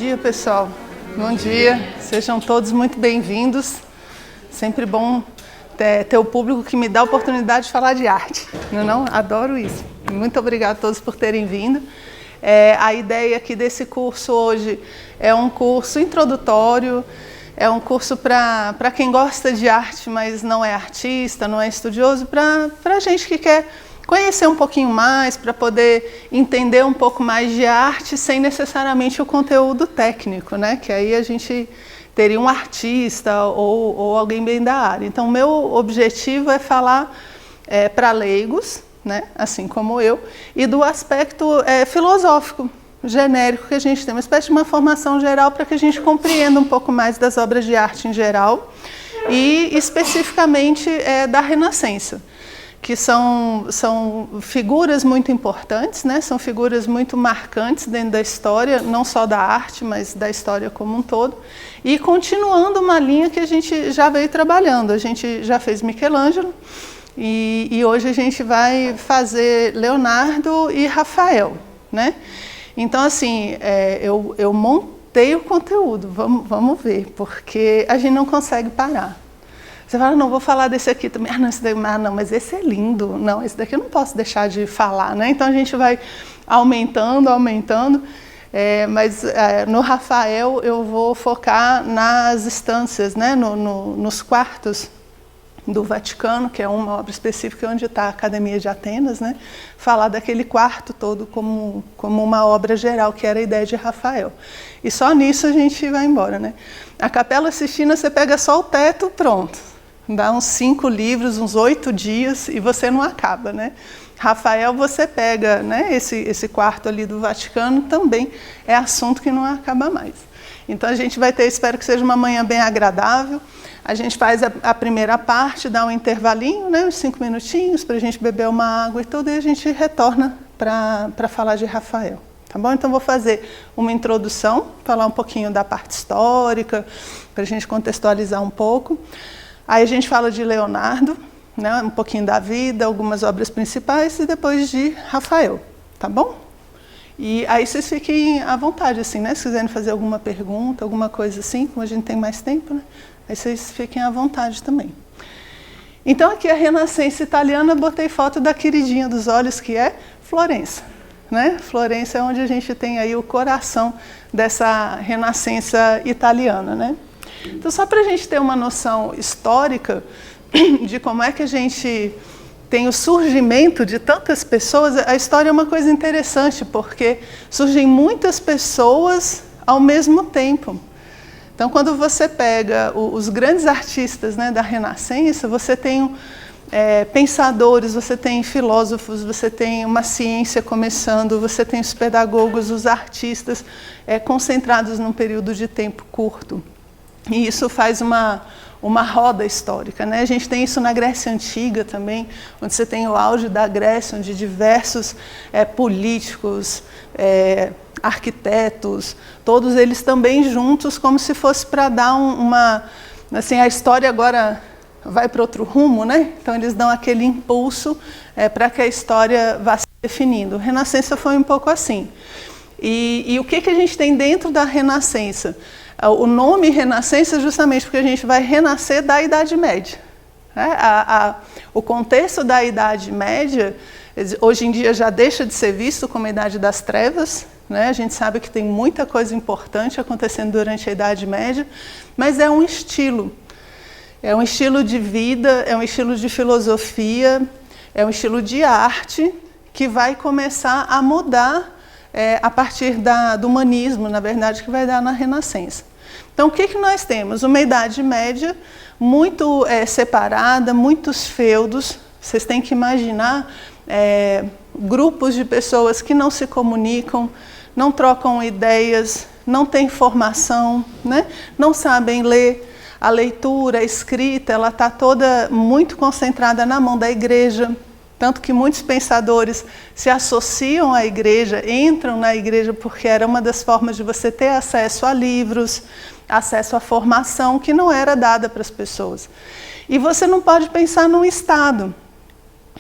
dia, pessoal. Bom dia. Sejam todos muito bem-vindos. Sempre bom ter o público que me dá a oportunidade de falar de arte. Não? Adoro isso. Muito obrigada a todos por terem vindo. A ideia aqui desse curso hoje é um curso introdutório, é um curso para quem gosta de arte, mas não é artista, não é estudioso, para gente que quer conhecer um pouquinho mais, para poder entender um pouco mais de arte sem necessariamente o conteúdo técnico, né? Que aí a gente teria um artista ou alguém bem da área. Então, o meu objetivo é falar para leigos, né? Assim como eu, e do aspecto filosófico, genérico que a gente tem, uma espécie de uma formação geral para que a gente compreenda um pouco mais das obras de arte em geral e especificamente da Renascença, que são figuras muito importantes, né? São figuras muito marcantes dentro da história, não só da arte, mas da história como um todo. E continuando uma linha que a gente já veio trabalhando. A gente já fez Michelangelo e hoje a gente vai fazer Leonardo e Rafael, né? Então, assim, eu montei o conteúdo, vamos ver, porque a gente não consegue parar. Você fala, não, vou falar desse aqui também. Não, esse daí, não, mas esse é lindo. Não, esse daqui eu não posso deixar de falar, né? Então a gente vai aumentando. Mas no Rafael eu vou focar nas estâncias, né? Nos quartos do Vaticano, que é uma obra específica onde está a Academia de Atenas, né? Falar daquele quarto todo como uma obra geral, que era a ideia de Rafael. E só nisso a gente vai embora, né? A Capela Sistina, você pega só o teto, pronto. Dá uns 5 livros, uns 8 dias e você não acaba, né? Rafael, você pega, né, esse quarto ali do Vaticano, também é assunto que não acaba mais. Então a gente vai ter, espero que seja uma manhã bem agradável. A gente faz a primeira parte, dá um intervalinho, né, uns 5 minutinhos para a gente beber uma água e tudo, e a gente retorna para falar de Rafael. Tá bom? Então vou fazer uma introdução, falar um pouquinho da parte histórica, para a gente contextualizar um pouco. Aí a gente fala de Leonardo, né, um pouquinho da vida, algumas obras principais, e depois de Rafael, tá bom? E aí vocês fiquem à vontade, assim, né? Se quiserem fazer alguma pergunta, alguma coisa assim, como a gente tem mais tempo, né? Aí vocês fiquem à vontade também. Então aqui a Renascença italiana, botei foto da queridinha dos olhos, que é Florença, né? Florença é onde a gente tem aí o coração dessa Renascença italiana, né? Então, só para a gente ter uma noção histórica de como é que a gente tem o surgimento de tantas pessoas, a história é uma coisa interessante, porque surgem muitas pessoas ao mesmo tempo. Então, quando você pega os grandes artistas, né, da Renascença, você tem pensadores, você tem filósofos, você tem uma ciência começando, você tem os pedagogos, os artistas concentrados num período de tempo curto. E isso faz uma roda histórica, né? A gente tem isso na Grécia Antiga também, onde você tem o auge da Grécia, onde diversos políticos, arquitetos, todos eles também juntos, como se fosse para dar assim, a história agora vai para outro rumo, né? Então eles dão aquele impulso para que a história vá se definindo. Renascença foi um pouco assim. E o que a gente tem dentro da Renascença? O nome Renascença é justamente porque a gente vai renascer da Idade Média. O contexto da Idade Média, hoje em dia já deixa de ser visto como a Idade das Trevas, né? A gente sabe que tem muita coisa importante acontecendo durante a Idade Média, mas é um estilo de vida, é um estilo de filosofia, é um estilo de arte que vai começar a mudar a partir do humanismo, na verdade, que vai dar na Renascença. Então, o que nós temos? Uma Idade Média muito separada, muitos feudos. Vocês têm que imaginar grupos de pessoas que não se comunicam, não trocam ideias, não têm formação, né? Não sabem ler. A leitura, a escrita, ela está toda muito concentrada na mão da igreja. Tanto que muitos pensadores se associam à igreja, entram na igreja porque era uma das formas de você ter acesso a livros, acesso à formação que não era dada para as pessoas. E você não pode pensar num Estado.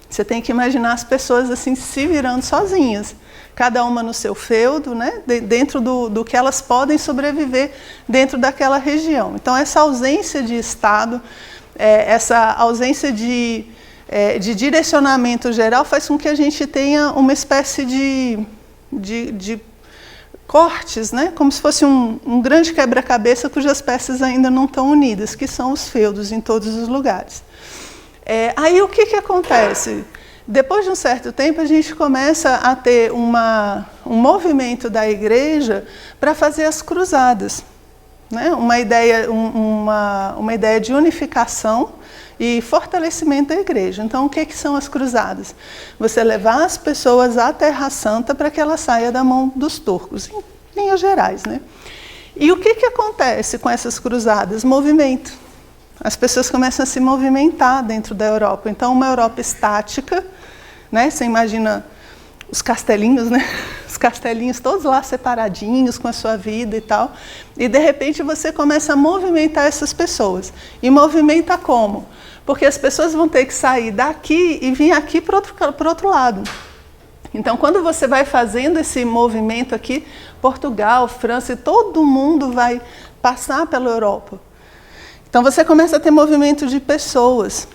Você tem que imaginar as pessoas assim se virando sozinhas, cada uma no seu feudo, né? Dentro do que elas podem sobreviver dentro daquela região. Então essa ausência de Estado, essa ausência de direcionamento geral faz com que a gente tenha uma espécie de cortes, né? Como se fosse um grande quebra-cabeça cujas peças ainda não estão unidas, que são os feudos em todos os lugares. Aí o que acontece? Depois de um certo tempo, a gente começa a ter um movimento da igreja para fazer as cruzadas, né? Uma ideia de unificação e fortalecimento da igreja. Então, o que são as cruzadas? Você levar as pessoas à Terra Santa para que ela saia da mão dos turcos, em linhas gerais, né? E o que acontece com essas cruzadas? Movimento. As pessoas começam a se movimentar dentro da Europa. Então, uma Europa estática, né? Você imagina os castelinhos, né? Os castelinhos todos lá separadinhos com a sua vida e tal. E, de repente, você começa a movimentar essas pessoas. E movimenta como? Porque as pessoas vão ter que sair daqui e vir aqui para o outro lado. Então, quando você vai fazendo esse movimento aqui, Portugal, França, todo mundo vai passar pela Europa. Então, você começa a ter movimento de pessoas.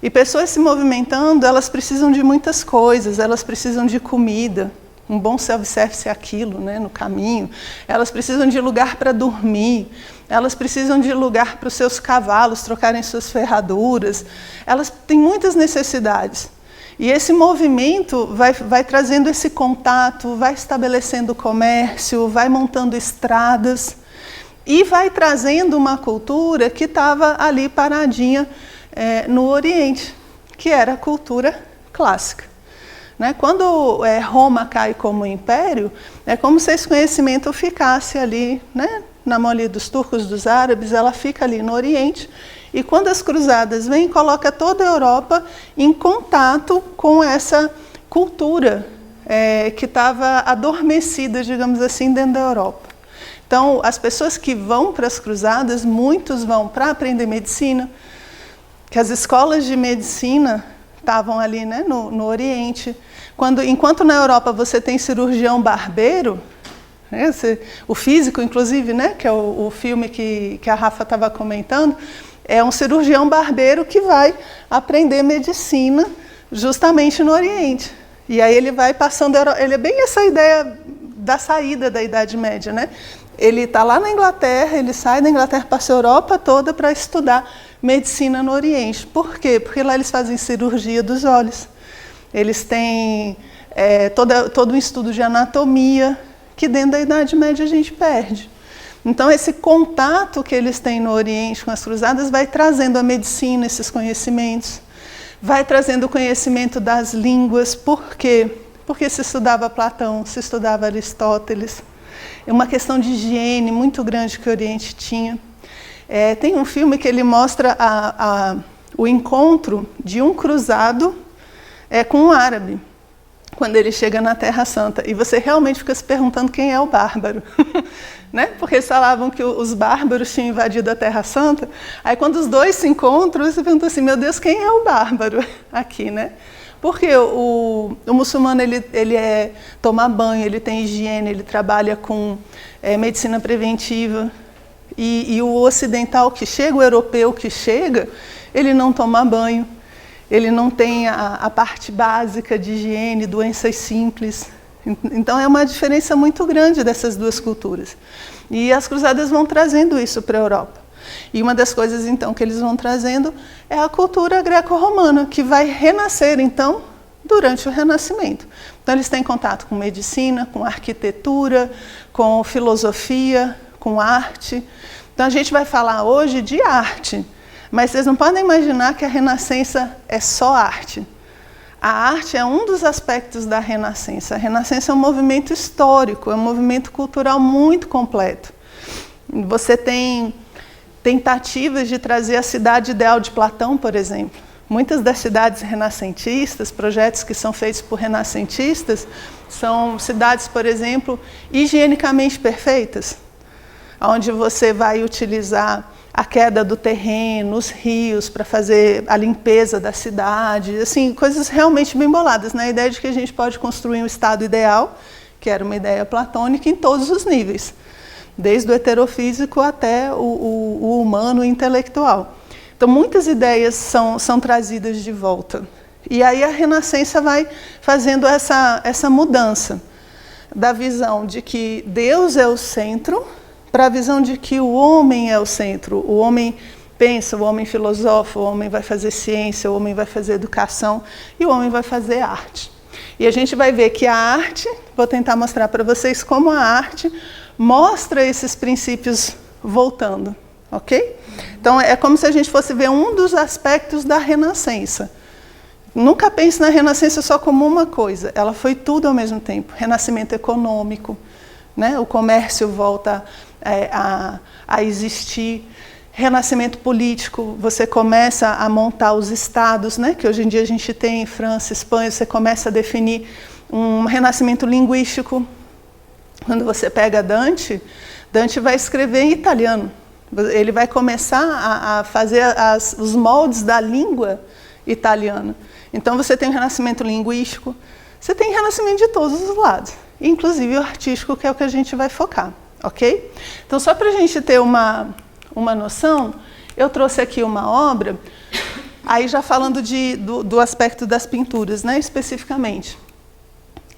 E pessoas se movimentando, elas precisam de muitas coisas. Elas precisam de comida, um bom self-service é aquilo, né, no caminho. Elas precisam de lugar para dormir. Elas precisam de lugar para os seus cavalos trocarem suas ferraduras. Elas têm muitas necessidades. E esse movimento vai trazendo esse contato, vai estabelecendo comércio, vai montando estradas e vai trazendo uma cultura que estava ali paradinha no Oriente, que era a cultura clássica. Né? Quando Roma cai como império, é como se esse conhecimento ficasse ali, né, na mão ali dos turcos, dos árabes, ela fica ali no Oriente. E quando as cruzadas vêm, coloca toda a Europa em contato com essa cultura que estava adormecida, digamos assim, dentro da Europa. Então, as pessoas que vão para as cruzadas, muitos vão para aprender medicina, que as escolas de medicina estavam ali, né, no Oriente. Enquanto na Europa você tem cirurgião barbeiro, o físico, inclusive, né, que é o filme que a Rafa estava comentando, é um cirurgião barbeiro que vai aprender medicina justamente no Oriente. E aí ele vai passando, ele é bem essa ideia da saída da Idade Média, né? Ele está lá na Inglaterra, ele sai da Inglaterra, passa a Europa toda para estudar medicina no Oriente. Por quê? Porque lá eles fazem cirurgia dos olhos. Eles têm todo um estudo de anatomia, que dentro da Idade Média a gente perde. Então, esse contato que eles têm no Oriente com as cruzadas vai trazendo a medicina, esses conhecimentos, vai trazendo o conhecimento das línguas. Por quê? Porque se estudava Platão, se estudava Aristóteles. É uma questão de higiene muito grande que o Oriente tinha. Tem um filme que ele mostra o encontro de um cruzado com um árabe, quando ele chega na Terra Santa. E você realmente fica se perguntando quem é o bárbaro. Né? Porque eles falavam que os bárbaros tinham invadido a Terra Santa. Aí, quando os dois se encontram, você pergunta assim, meu Deus, quem é o bárbaro aqui, né? Porque o muçulmano, ele toma banho, ele tem higiene, ele trabalha com medicina preventiva. E o ocidental que chega, o europeu que chega, ele não toma banho, ele não tem a parte básica de higiene, doenças simples. Então, é uma diferença muito grande dessas duas culturas. E as cruzadas vão trazendo isso para a Europa. E uma das coisas, então, que eles vão trazendo é a cultura greco-romana, que vai renascer, então, durante o Renascimento. Então, eles têm contato com medicina, com arquitetura, com filosofia, com arte. Então, a gente vai falar hoje de arte, mas vocês não podem imaginar que a Renascença é só arte. A arte é um dos aspectos da Renascença. A Renascença é um movimento histórico, é um movimento cultural muito completo. Você tem tentativas de trazer a cidade ideal de Platão, por exemplo. Muitas das cidades renascentistas, projetos que são feitos por renascentistas, são cidades, por exemplo, higienicamente perfeitas, onde você vai utilizar a queda do terreno, os rios, para fazer a limpeza da cidade, assim, coisas realmente bem boladas, né? A ideia de que a gente pode construir um estado ideal, que era uma ideia platônica, em todos os níveis, desde o heterofísico até o humano intelectual. Então, muitas ideias são trazidas de volta. E aí a Renascença vai fazendo essa mudança da visão de que Deus é o centro para a visão de que o homem é o centro. O homem pensa, o homem filosofa, o homem vai fazer ciência, o homem vai fazer educação e o homem vai fazer arte. E a gente vai ver que a arte, vou tentar mostrar para vocês como a arte mostra esses princípios voltando, ok? Então é como se a gente fosse ver um dos aspectos da Renascença. Nunca pense na Renascença só como uma coisa, ela foi tudo ao mesmo tempo. Renascimento econômico, né? O comércio volta a existir. Renascimento político, você começa a montar os estados, né? Que hoje em dia a gente tem em França, Espanha, você começa a definir um renascimento linguístico. Quando você pega Dante vai escrever em italiano. Ele vai começar a fazer os moldes da língua italiana. Então você tem o renascimento linguístico, você tem renascimento de todos os lados, inclusive o artístico, que é o que a gente vai focar, ok? Então, só para a gente ter uma noção, eu trouxe aqui uma obra, aí já falando do aspecto das pinturas, né, especificamente.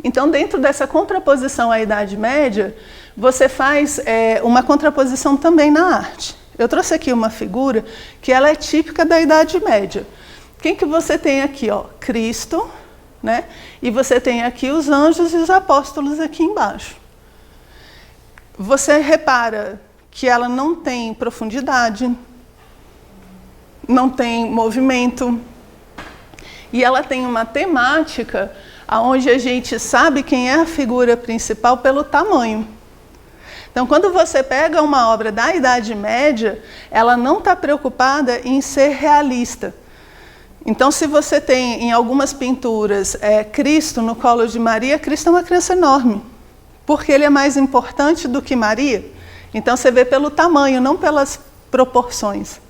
Então, dentro dessa contraposição à Idade Média, você faz uma contraposição também na arte. Eu trouxe aqui uma figura que ela é típica da Idade Média. Quem que você tem aqui? Ó? Cristo, né? E você tem aqui os anjos e os apóstolos aqui embaixo. Você repara que ela não tem profundidade, não tem movimento, e ela tem uma temática onde a gente sabe quem é a figura principal pelo tamanho. Então, quando você pega uma obra da Idade Média, ela não está preocupada em ser realista. Então, se você tem em algumas pinturas Cristo no colo de Maria, Cristo é uma criança enorme, porque ele é mais importante do que Maria. Então, você vê pelo tamanho, não pelas proporções.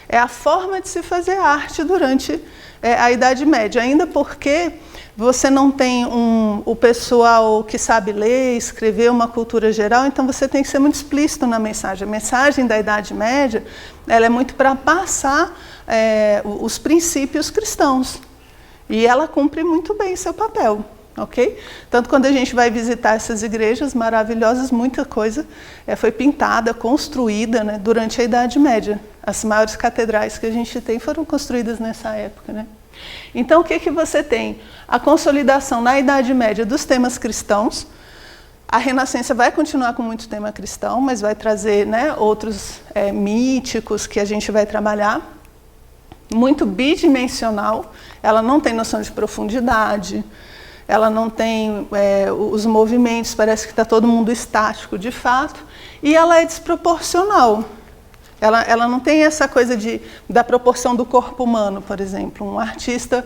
É a forma de se fazer arte durante a Idade Média, ainda porque você não tem o pessoal que sabe ler, escrever, uma cultura geral, então você tem que ser muito explícito na mensagem. A mensagem da Idade Média, ela é muito para passar os princípios cristãos. E ela cumpre muito bem seu papel, ok? Tanto quando a gente vai visitar essas igrejas maravilhosas, muita coisa foi pintada, construída, né, durante a Idade Média. As maiores catedrais que a gente tem foram construídas nessa época, né? Então, o que você tem? A consolidação na Idade Média dos temas cristãos. A Renascença vai continuar com muito tema cristão, mas vai trazer, né, outros míticos que a gente vai trabalhar. Muito bidimensional, ela não tem noção de profundidade, ela não tem os movimentos, parece que está todo mundo estático de fato, e ela é desproporcional. Ela não tem essa coisa da proporção do corpo humano, por exemplo. Um artista,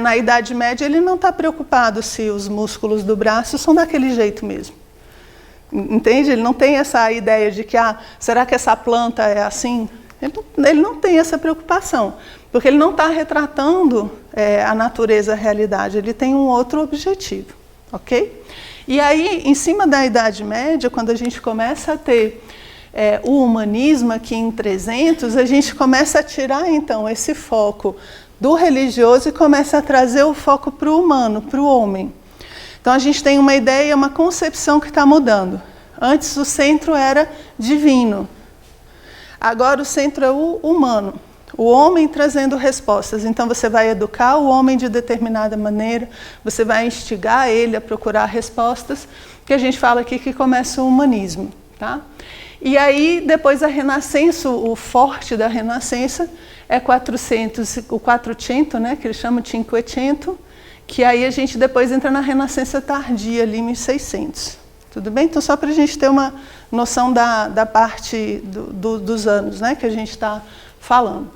na Idade Média, ele não está preocupado se os músculos do braço são daquele jeito mesmo. Entende? Ele não tem essa ideia de que, será que essa planta é assim? Ele não tem essa preocupação, porque ele não está retratando a natureza, a realidade. Ele tem um outro objetivo, ok? E aí, em cima da Idade Média, quando a gente começa a ter o humanismo aqui em 300, a gente começa a tirar, então, esse foco do religioso e começa a trazer o foco para o humano, para o homem. Então, a gente tem uma ideia, uma concepção que está mudando. Antes, o centro era divino. Agora, o centro é o humano. O homem trazendo respostas. Então, você vai educar o homem de determinada maneira, você vai instigar ele a procurar respostas, que a gente fala aqui que começa o humanismo, tá? E aí, depois a Renascença, o forte da Renascença é 400, o Quattrocento, né, que eles chamam de Cinquecento, que aí a gente depois entra na Renascença tardia, ali 1600. Tudo bem? Então, só para a gente ter uma noção da parte dos anos, né, que a gente está falando.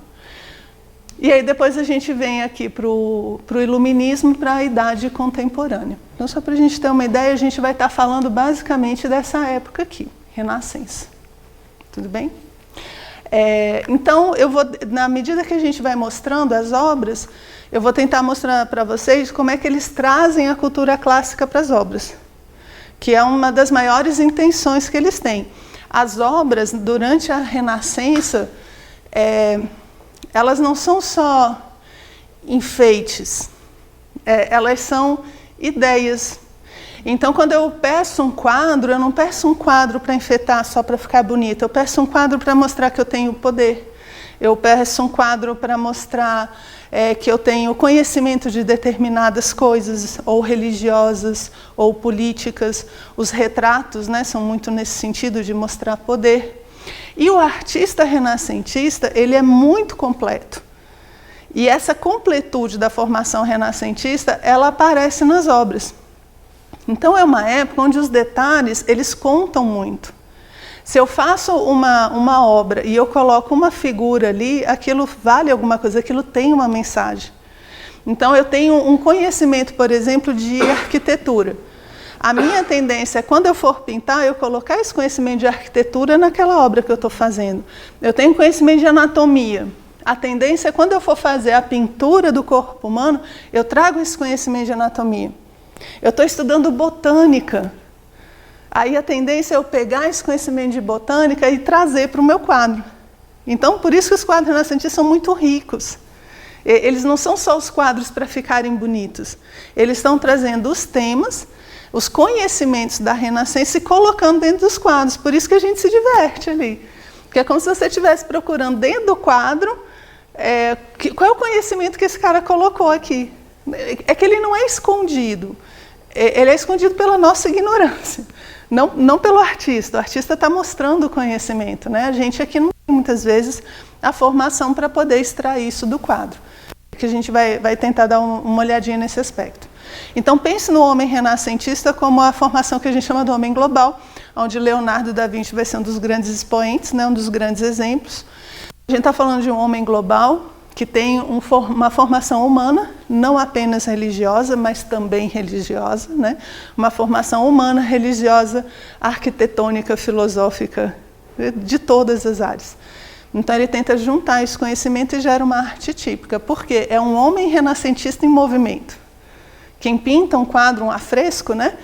E aí depois a gente vem aqui para o Iluminismo, para a Idade Contemporânea. Então, só para a gente ter uma ideia, a gente vai estar falando basicamente dessa época aqui, Renascença. Tudo bem? Então, na medida que a gente vai mostrando as obras, eu vou tentar mostrar para vocês como é que eles trazem a cultura clássica para as obras, que é uma das maiores intenções que eles têm. As obras, durante a Renascença, elas não são só enfeites, elas são ideias. Então, quando eu peço um quadro, eu não peço um quadro para enfeitar só para ficar bonito, eu peço um quadro para mostrar que eu tenho poder. Eu peço um quadro para mostrar que eu tenho conhecimento de determinadas coisas, ou religiosas, ou políticas. Os retratos, né, são muito nesse sentido de mostrar poder. E o artista renascentista, ele é muito completo. E essa completude da formação renascentista, ela aparece nas obras. Então, é uma época onde os detalhes, eles contam muito. Se eu faço uma obra e eu coloco uma figura ali, aquilo vale alguma coisa, aquilo tem uma mensagem. Então, eu tenho um conhecimento, por exemplo, de arquitetura. A minha tendência é, quando eu for pintar, eu colocar esse conhecimento de arquitetura naquela obra que eu estou fazendo. Eu tenho conhecimento de anatomia. A tendência é, quando eu for fazer a pintura do corpo humano, eu trago esse conhecimento de anatomia. Eu estou estudando botânica. Aí a tendência é eu pegar esse conhecimento de botânica e trazer para o meu quadro. Então, por isso que os quadros renascentistas são muito ricos. Eles não são só os quadros para ficarem bonitos. Eles estão trazendo os temas, os conhecimentos da Renascença e colocando dentro dos quadros. Por isso que a gente se diverte ali. Porque é como se você estivesse procurando dentro do quadro qual é o conhecimento que esse cara colocou aqui. É que ele não é escondido. Ele é escondido pela nossa ignorância, não pelo artista. O artista está mostrando o conhecimento, né? A gente aqui não tem, muitas vezes, a formação para poder extrair isso do quadro. Que a gente vai tentar dar uma olhadinha nesse aspecto. Então, pense no homem renascentista como a formação que a gente chama do homem global, onde Leonardo da Vinci vai ser um dos grandes expoentes, né? Um dos grandes exemplos. A gente está falando de um homem global que tem uma formação humana, não apenas religiosa, mas também religiosa, né? Uma formação humana, religiosa, arquitetônica, filosófica, de todas as áreas. Então ele tenta juntar esse conhecimento e gera uma arte típica, porque é um homem renascentista em movimento. Quem pinta um quadro, um afresco, né?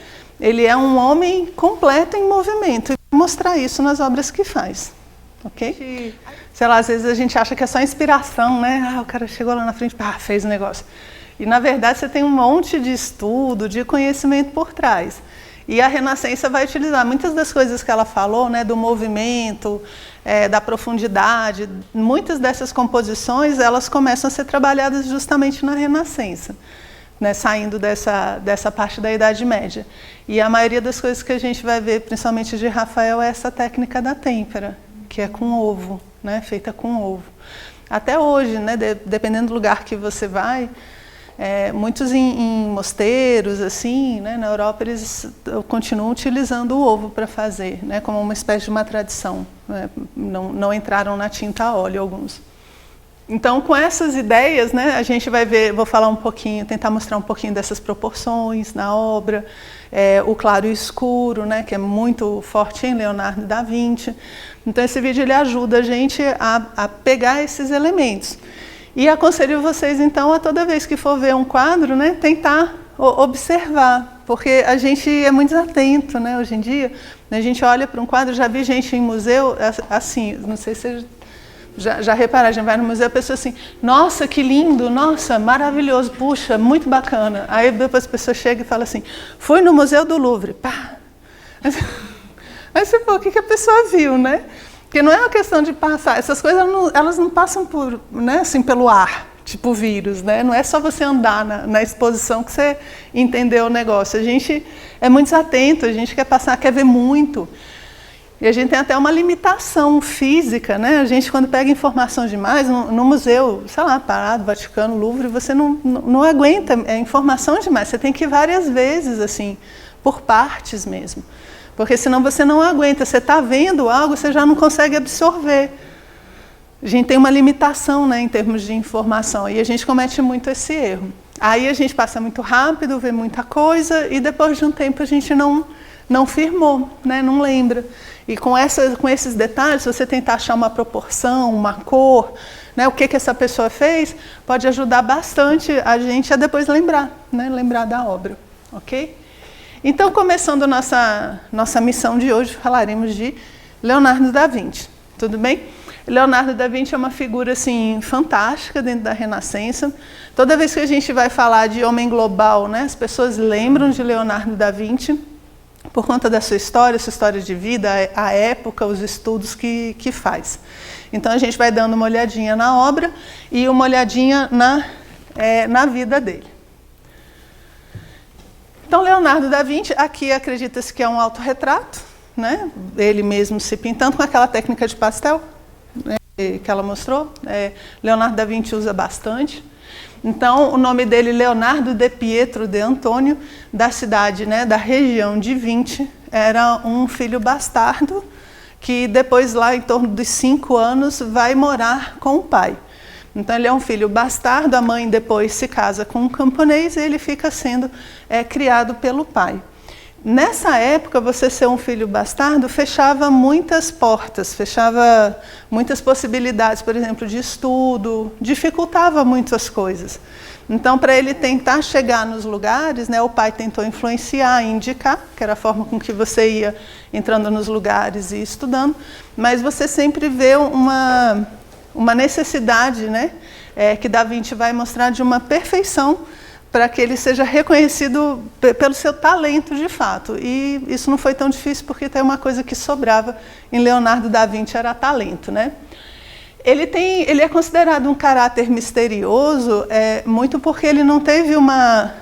Ele é um homem completo em movimento, e vai mostrar isso nas obras que faz. Ok? Sei lá, às vezes a gente acha que é só inspiração, né? O cara chegou lá na frente, fez o negócio. E, na verdade, você tem um monte de estudo, de conhecimento por trás. E a Renascença vai utilizar muitas das coisas que ela falou, né? Do movimento, da profundidade. Muitas dessas composições, elas começam a ser trabalhadas justamente na Renascença, né? Saindo dessa parte da Idade Média. E a maioria das coisas que a gente vai ver, principalmente de Rafael, é essa técnica da têmpera, que é com ovo, né? Feita com ovo. Até hoje, né? Dependendo do lugar que você vai, muitos em mosteiros, assim, né? Na Europa, eles continuam utilizando o ovo para fazer, né? Como uma espécie de uma tradição. Né? Não entraram na tinta a óleo alguns. Então, com essas ideias, né, a gente vai ver, vou falar um pouquinho, tentar mostrar um pouquinho dessas proporções na obra, o claro e o escuro, né, que é muito forte em Leonardo da Vinci. Então, esse vídeo ele ajuda a gente a pegar esses elementos. E aconselho vocês, então, a toda vez que for ver um quadro, né, tentar observar, porque a gente é muito atento, né, hoje em dia. A gente olha para um quadro, já vi gente em museu, assim, não sei se você já repararam, já vai no museu, a pessoa assim, nossa, que lindo, nossa, maravilhoso, puxa, muito bacana. Aí depois a pessoa chega e fala assim, fui no Museu do Louvre, pá. Aí você fala, o que a pessoa viu, né? Porque não é uma questão de passar, essas coisas elas não passam por, né, assim, pelo ar, tipo vírus, né? Não é só você andar na exposição que você entendeu o negócio. A gente é muito desatento, a gente quer passar, quer ver muito. E a gente tem até uma limitação física, né? A gente, quando pega informação demais, no museu, sei lá, Parado, Vaticano, Louvre, você não aguenta, é informação demais. Você tem que ir várias vezes, assim, por partes mesmo. Porque senão você não aguenta. Você está vendo algo, você já não consegue absorver. A gente tem uma limitação, né, em termos de informação, e a gente comete muito esse erro. Aí a gente passa muito rápido, vê muita coisa, e depois de um tempo a gente não não firmou, né? Não lembra. E com esses detalhes, se você tentar achar uma proporção, uma cor, né, o que essa pessoa fez, pode ajudar bastante a gente a depois lembrar, né, lembrar da obra, ok? Então, começando nossa missão de hoje, falaremos de Leonardo da Vinci, tudo bem? Leonardo da Vinci é uma figura assim, fantástica dentro da Renascença. Toda vez que a gente vai falar de homem global, né, as pessoas lembram de Leonardo da Vinci, por conta da sua história de vida, a época, os estudos que faz. Então, a gente vai dando uma olhadinha na obra e uma olhadinha na vida dele. Então, Leonardo da Vinci, aqui acredita-se que é um autorretrato, né? Ele mesmo se pintando com aquela técnica de pastel, né, que ela mostrou. Leonardo da Vinci usa bastante. Então, o nome dele, Leonardo de Pietro de Antônio, da cidade, né, da região de Vinci, era um filho bastardo que depois, lá em torno dos 5 anos, vai morar com o pai. Então, ele é um filho bastardo, a mãe depois se casa com um camponês e ele fica sendo criado pelo pai. Nessa época, você ser um filho bastardo fechava muitas portas, fechava muitas possibilidades, por exemplo, de estudo, dificultava muitas coisas. Então, para ele tentar chegar nos lugares, né, o pai tentou influenciar, indicar, que era a forma com que você ia entrando nos lugares e estudando, mas você sempre vê uma necessidade, né, que Da Vinci vai mostrar de uma perfeição para que ele seja reconhecido pelo seu talento de fato. E isso não foi tão difícil porque tem uma coisa que sobrava em Leonardo da Vinci, era talento, né? Ele é considerado um caráter misterioso, muito porque ele não teve uma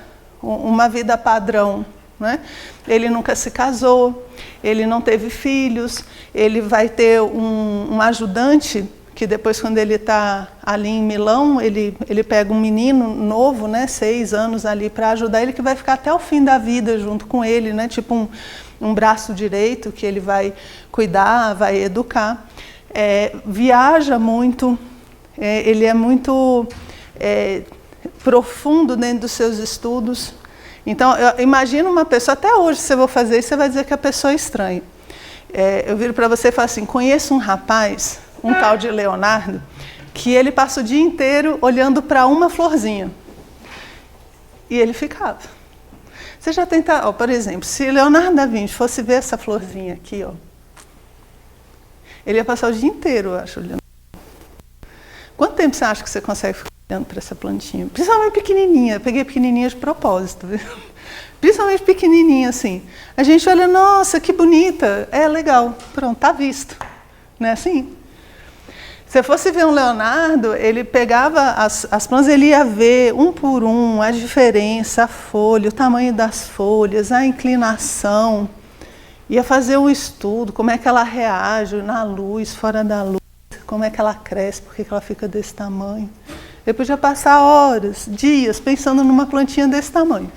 vida padrão, né? Ele nunca se casou, ele não teve filhos, ele vai ter um ajudante que depois, quando ele está ali em Milão, ele pega um menino novo, né, 6 anos ali, para ajudar ele, que vai ficar até o fim da vida junto com ele, né, tipo um braço direito que ele vai cuidar, vai educar. Viaja muito, ele é muito profundo dentro dos seus estudos. Então, imagina uma pessoa, até hoje, se eu vou fazer isso, você vai dizer que a pessoa é estranha. Eu viro para você e falo assim, conheço um rapaz, um tal de Leonardo, que ele passa o dia inteiro olhando para uma florzinha. E ele ficava. Você já tenta, por exemplo, se Leonardo da Vinci fosse ver essa florzinha aqui, ele ia passar o dia inteiro, eu acho, olhando. Quanto tempo você acha que você consegue ficar olhando para essa plantinha? Principalmente pequenininha, eu peguei pequenininha de propósito, viu? Principalmente pequenininha assim. A gente olha, nossa, que bonita, legal, pronto, tá visto. Não é assim? Se eu fosse ver um Leonardo, ele pegava as plantas, ele ia ver um por um a diferença, a folha, o tamanho das folhas, a inclinação, ia fazer um estudo, como é que ela reage na luz, fora da luz, como é que ela cresce, por que ela fica desse tamanho. Eu podia passar horas, dias, pensando numa plantinha desse tamanho,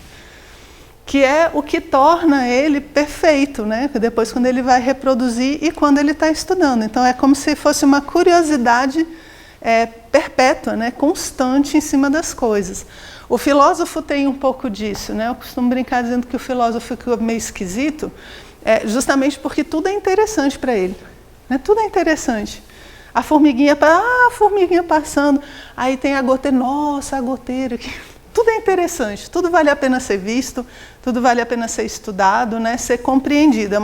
que é o que torna ele perfeito, né? Depois, quando ele vai reproduzir e quando ele está estudando. Então, é como se fosse uma curiosidade perpétua, né? Constante em cima das coisas. O filósofo tem um pouco disso, né? Eu costumo brincar dizendo que o filósofo fica meio esquisito, justamente porque tudo é interessante para ele, né? Tudo é interessante. A formiguinha passando, aí tem a goteira, nossa, a goteira aqui. Tudo é interessante, tudo vale a pena ser visto, tudo vale a pena ser estudado, né? Ser compreendido.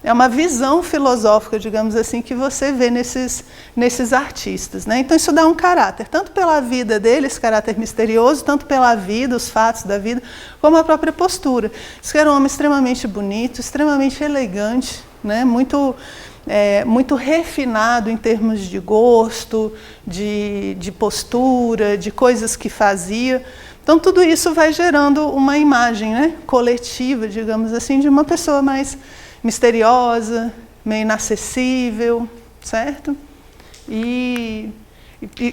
É uma visão filosófica, digamos assim, que você vê nesses artistas, né? Então, isso dá um caráter, tanto pela vida dele, esse caráter misterioso, tanto pela vida, os fatos da vida, como a própria postura. Isso que era um homem extremamente bonito, extremamente elegante, né? Muito refinado em termos de gosto, de postura, de coisas que fazia. Então, tudo isso vai gerando uma imagem, né, coletiva, digamos assim, de uma pessoa mais misteriosa, meio inacessível, certo? E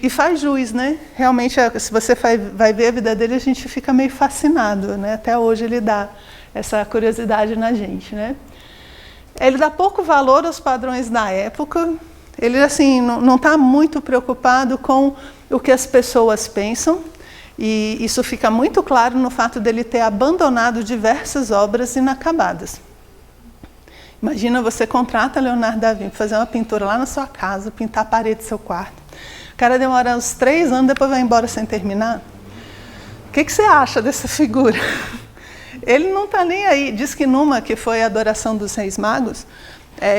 faz jus, né? Realmente, se você vai ver a vida dele, a gente fica meio fascinado, né? Até hoje ele dá essa curiosidade na gente, né? Ele dá pouco valor aos padrões da época. Ele, assim, não está muito preocupado com o que as pessoas pensam. E isso fica muito claro no fato dele ter abandonado diversas obras inacabadas. Imagina, você contrata Leonardo da Vinci para fazer uma pintura lá na sua casa, pintar a parede do seu quarto. O cara demora uns 3 anos, depois vai embora sem terminar. O que você acha dessa figura? Ele não está nem aí. Diz que numa, que foi a adoração dos Reis Magos,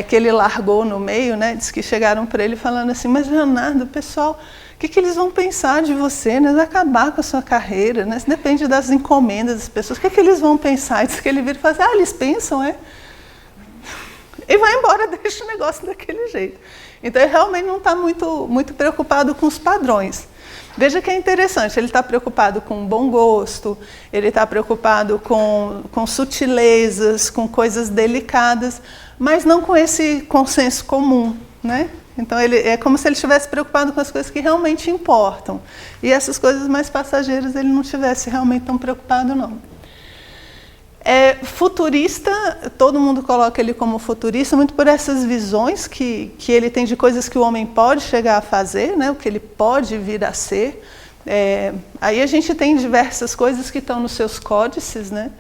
que ele largou no meio, né? Diz que chegaram para ele falando assim, mas Leonardo, pessoal, o que eles vão pensar de você? Né? Vai acabar com a sua carreira, né? Isso depende das encomendas das pessoas. O que eles vão pensar? E diz que ele vira e fala assim, eles pensam, E vai embora, deixa o negócio daquele jeito. Então, ele realmente não está muito preocupado com os padrões. Veja que é interessante, ele está preocupado com bom gosto, ele está preocupado com sutilezas, com coisas delicadas, mas não com esse consenso comum, né? Então, é como se ele estivesse preocupado com as coisas que realmente importam. E essas coisas mais passageiras ele não estivesse realmente tão preocupado, não. Futurista, todo mundo coloca ele como futurista, muito por essas visões que ele tem de coisas que o homem pode chegar a fazer, né, o que ele pode vir a ser. Aí a gente tem diversas coisas que estão nos seus códices, né?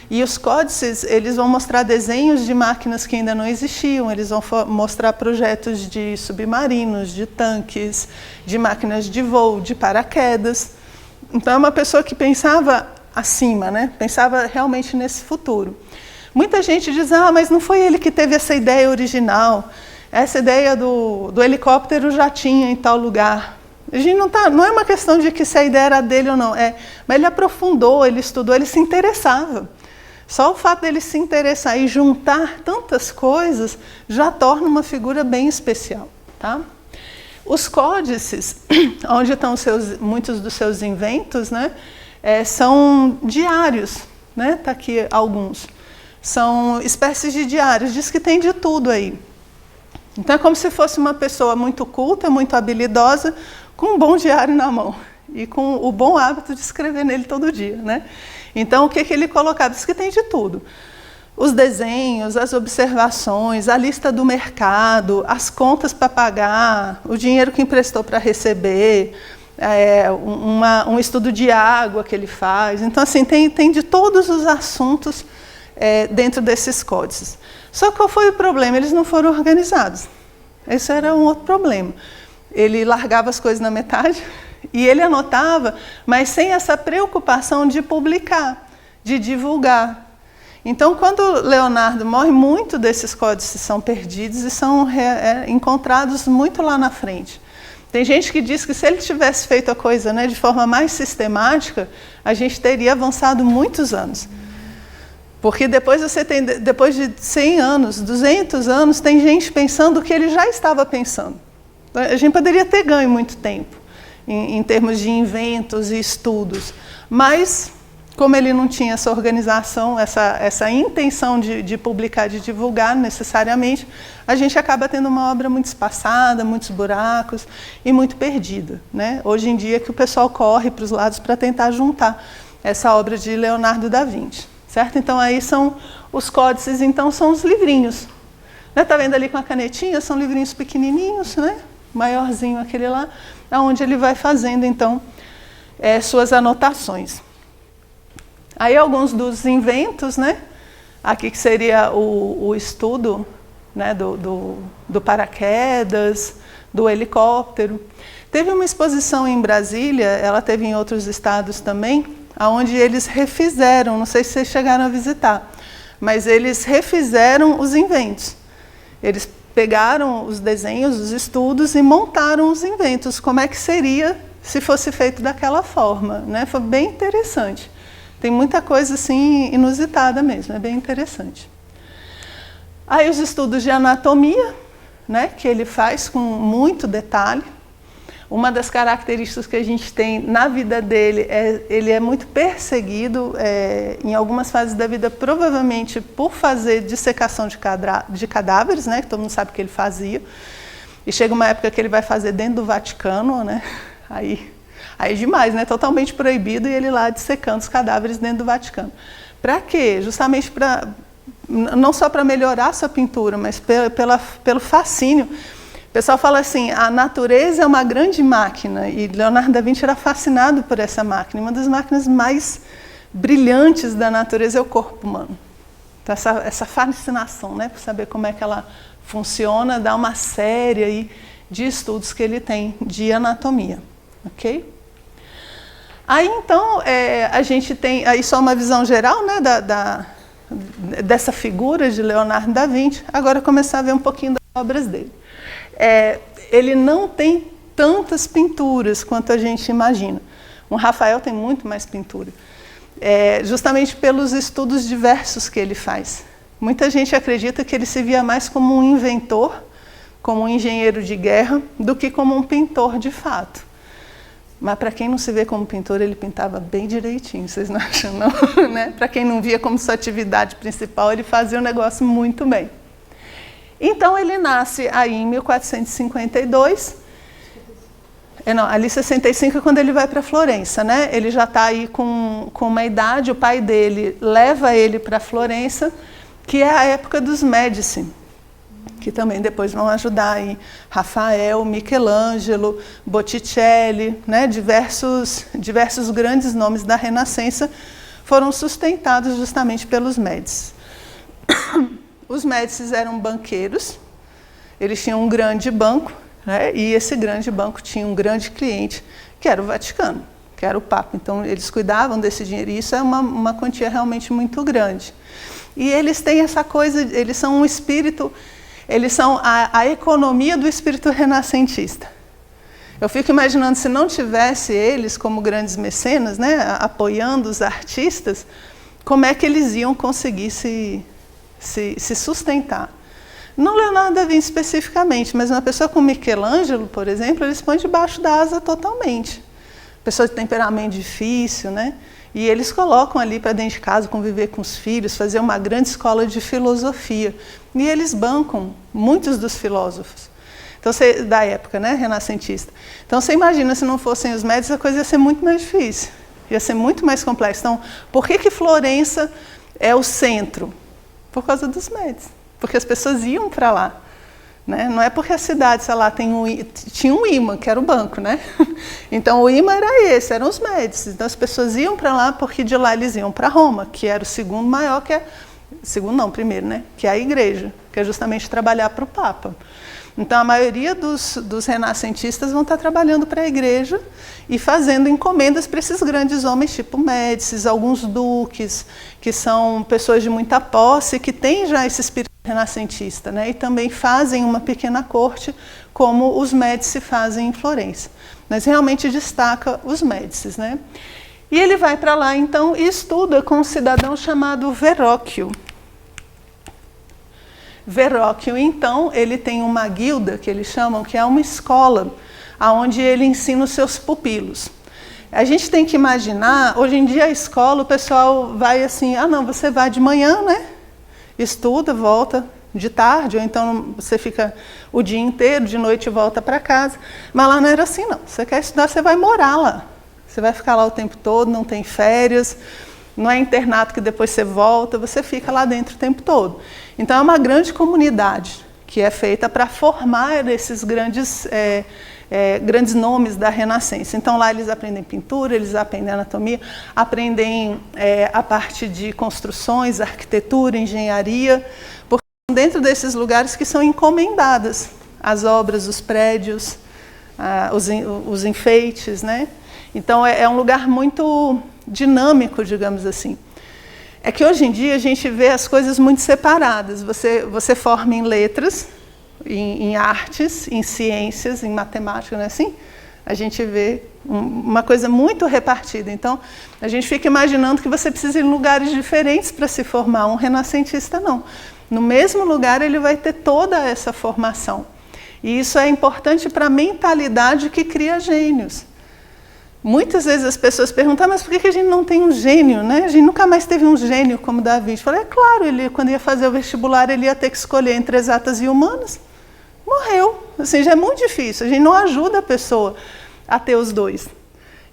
E os códices, eles vão mostrar desenhos de máquinas que ainda não existiam, eles vão mostrar projetos de submarinos, de tanques, de máquinas de voo, de paraquedas. Então é uma pessoa que pensava acima, né? Pensava realmente nesse futuro. Muita gente diz, mas não foi ele que teve essa ideia original, essa ideia do helicóptero já tinha em tal lugar. A gente não é uma questão de que se a ideia era dele ou não, mas ele aprofundou, ele estudou, ele se interessava. Só o fato dele se interessar e juntar tantas coisas já torna uma figura bem especial, tá? Os códices, onde estão muitos dos seus inventos, né? São diários, né? Tá aqui alguns. São espécies de diários, diz que tem de tudo aí. Então é como se fosse uma pessoa muito culta, muito habilidosa, com um bom diário na mão e com o bom hábito de escrever nele todo dia, né? Então o que ele colocava? Diz que tem de tudo. Os desenhos, as observações, a lista do mercado, as contas para pagar, o dinheiro que emprestou para receber, um estudo de água que ele faz. Então, assim, tem de todos os assuntos dentro desses códices. Só que qual foi o problema? Eles não foram organizados. Esse era um outro problema. Ele largava as coisas na metade e ele anotava, mas sem essa preocupação de publicar, de divulgar. Então, quando Leonardo morre, muito desses códices são perdidos e são encontrados muito lá na frente. Tem gente que diz que se ele tivesse feito a coisa, né, de forma mais sistemática, a gente teria avançado muitos anos. Porque depois de 100 anos, 200 anos, tem gente pensando o que ele já estava pensando. A gente poderia ter ganho muito tempo em termos de inventos e estudos, mas como ele não tinha essa organização, essa intenção de publicar, de divulgar necessariamente, a gente acaba tendo uma obra muito espaçada, muitos buracos e muito perdida, né? Hoje em dia que o pessoal corre para os lados para tentar juntar essa obra de Leonardo da Vinci, certo? Então aí são os códices, então são os livrinhos. Está vendo ali com a canetinha? São livrinhos pequenininhos, né? Maiorzinho aquele lá, onde ele vai fazendo então suas anotações. Aí alguns dos inventos, né? Aqui que seria o estudo, né? do paraquedas, do helicóptero. Teve uma exposição em Brasília, ela teve em outros estados também, onde eles refizeram, não sei se vocês chegaram a visitar, mas eles refizeram os inventos. Eles pegaram os desenhos, os estudos e montaram os inventos. Como é que seria se fosse feito daquela forma, né? Foi bem interessante. Tem muita coisa assim inusitada mesmo, é bem interessante. Aí os estudos de anatomia, né, que ele faz com muito detalhe. Uma das características que a gente tem na vida dele ele é muito perseguido em algumas fases da vida, provavelmente por fazer dissecação de cadáveres, né, que todo mundo sabe que ele fazia. E chega uma época que ele vai fazer dentro do Vaticano, né, aí demais, né, totalmente proibido, e ele lá dissecando os cadáveres dentro do Vaticano. Para quê? Justamente não só para melhorar a sua pintura, mas pelo fascínio. O pessoal fala assim, a natureza é uma grande máquina, e Leonardo da Vinci era fascinado por essa máquina. Uma das máquinas mais brilhantes da natureza é o corpo humano. Então, essa fascinação, né, por saber como é que ela funciona, dá uma série aí de estudos que ele tem de anatomia, ok? Aí, então, a gente tem aí só uma visão geral, né, dessa figura de Leonardo da Vinci. Agora, começar a ver um pouquinho das obras dele. Ele não tem tantas pinturas quanto a gente imagina. O Rafael tem muito mais pintura. Justamente pelos estudos diversos que ele faz. Muita gente acredita que ele se via mais como um inventor, como um engenheiro de guerra, do que como um pintor de fato. Mas para quem não se vê como pintor, ele pintava bem direitinho, vocês não acham, não? Né? Para quem não via como sua atividade principal, ele fazia o negócio muito bem. Então ele nasce aí em 1452. Não, ali 65 é quando ele vai para Florença, né? Ele já está aí com uma idade, o pai dele leva ele para Florença, que é a época dos Médici, que também depois vão ajudar aí Rafael, Michelangelo, Botticelli, né? Diversos grandes nomes da Renascença foram sustentados justamente pelos Médici. Os Médici eram banqueiros, eles tinham um grande banco, né? E esse grande banco tinha um grande cliente, que era o Vaticano, que era o Papa. Então, eles cuidavam desse dinheiro, e isso é uma quantia realmente muito grande. E eles têm essa coisa, eles são um espírito, eles são a economia do espírito renascentista. Eu fico imaginando, se não tivesse eles como grandes mecenas, né, apoiando os artistas, como é que eles iam conseguir se sustentar. Não Leonardo da Vinci especificamente, mas uma pessoa como Michelangelo, por exemplo, eles põem debaixo da asa totalmente. Pessoa de temperamento difícil, né? E eles colocam ali para dentro de casa, conviver com os filhos, fazer uma grande escola de filosofia. E eles bancam muitos dos filósofos. Então, da época, né, renascentista. Então, você imagina, se não fossem os Médici, a coisa ia ser muito mais difícil. Ia ser muito mais complexa. Então, por que Florença é o centro? Por causa dos Médici. Porque as pessoas iam para lá, né? Não é porque a cidade, sei lá, tinha um imã, que era o banco, né? Então o imã era esse, eram os Médici. Então as pessoas iam para lá porque de lá eles iam para Roma, que era o segundo maior, primeiro, né? Que é a igreja, que é justamente trabalhar para o Papa. Então a maioria dos renascentistas vão estar trabalhando para a igreja e fazendo encomendas para esses grandes homens, tipo Médici, alguns duques, que são pessoas de muita posse, que têm já esse espírito renascentista, né? E também fazem uma pequena corte, como os Médici fazem em Florença. Mas realmente destaca os Médici, né? E ele vai para lá, então, e estuda com um cidadão chamado Verrocchio. Verrocchio, então, ele tem uma guilda, que eles chamam, que é uma escola, onde ele ensina os seus pupilos. A gente tem que imaginar, hoje em dia a escola, o pessoal vai assim, não, você vai de manhã, né? Estuda, volta de tarde, ou então você fica o dia inteiro, de noite volta para casa. Mas lá não era assim, não. Você quer estudar, você vai morar lá. Você vai ficar lá o tempo todo, não tem férias, não é internato que depois você volta, você fica lá dentro o tempo todo. Então é uma grande comunidade que é feita para formar esses grandes nomes da Renascença. Então lá eles aprendem pintura, eles aprendem anatomia, aprendem a parte de construções, arquitetura, engenharia, porque são dentro desses lugares que são encomendadas as obras, os prédios, os enfeites, né? Então é um lugar muito dinâmico, digamos assim. É que hoje em dia a gente vê as coisas muito separadas. Você forma em letras, em artes, em ciências, em matemática, não é assim? A gente vê uma coisa muito repartida. Então, a gente fica imaginando que você precisa ir em lugares diferentes para se formar. Um renascentista, não. No mesmo lugar, ele vai ter toda essa formação. E isso é importante para a mentalidade que cria gênios. Muitas vezes as pessoas perguntam, mas por que a gente não tem um gênio, né? A gente nunca mais teve um gênio como Davi. Eu falei, claro, ele, quando ia fazer o vestibular, ele ia ter que escolher entre exatas e humanas. Morreu. Assim, já é muito difícil. A gente não ajuda a pessoa a ter os dois.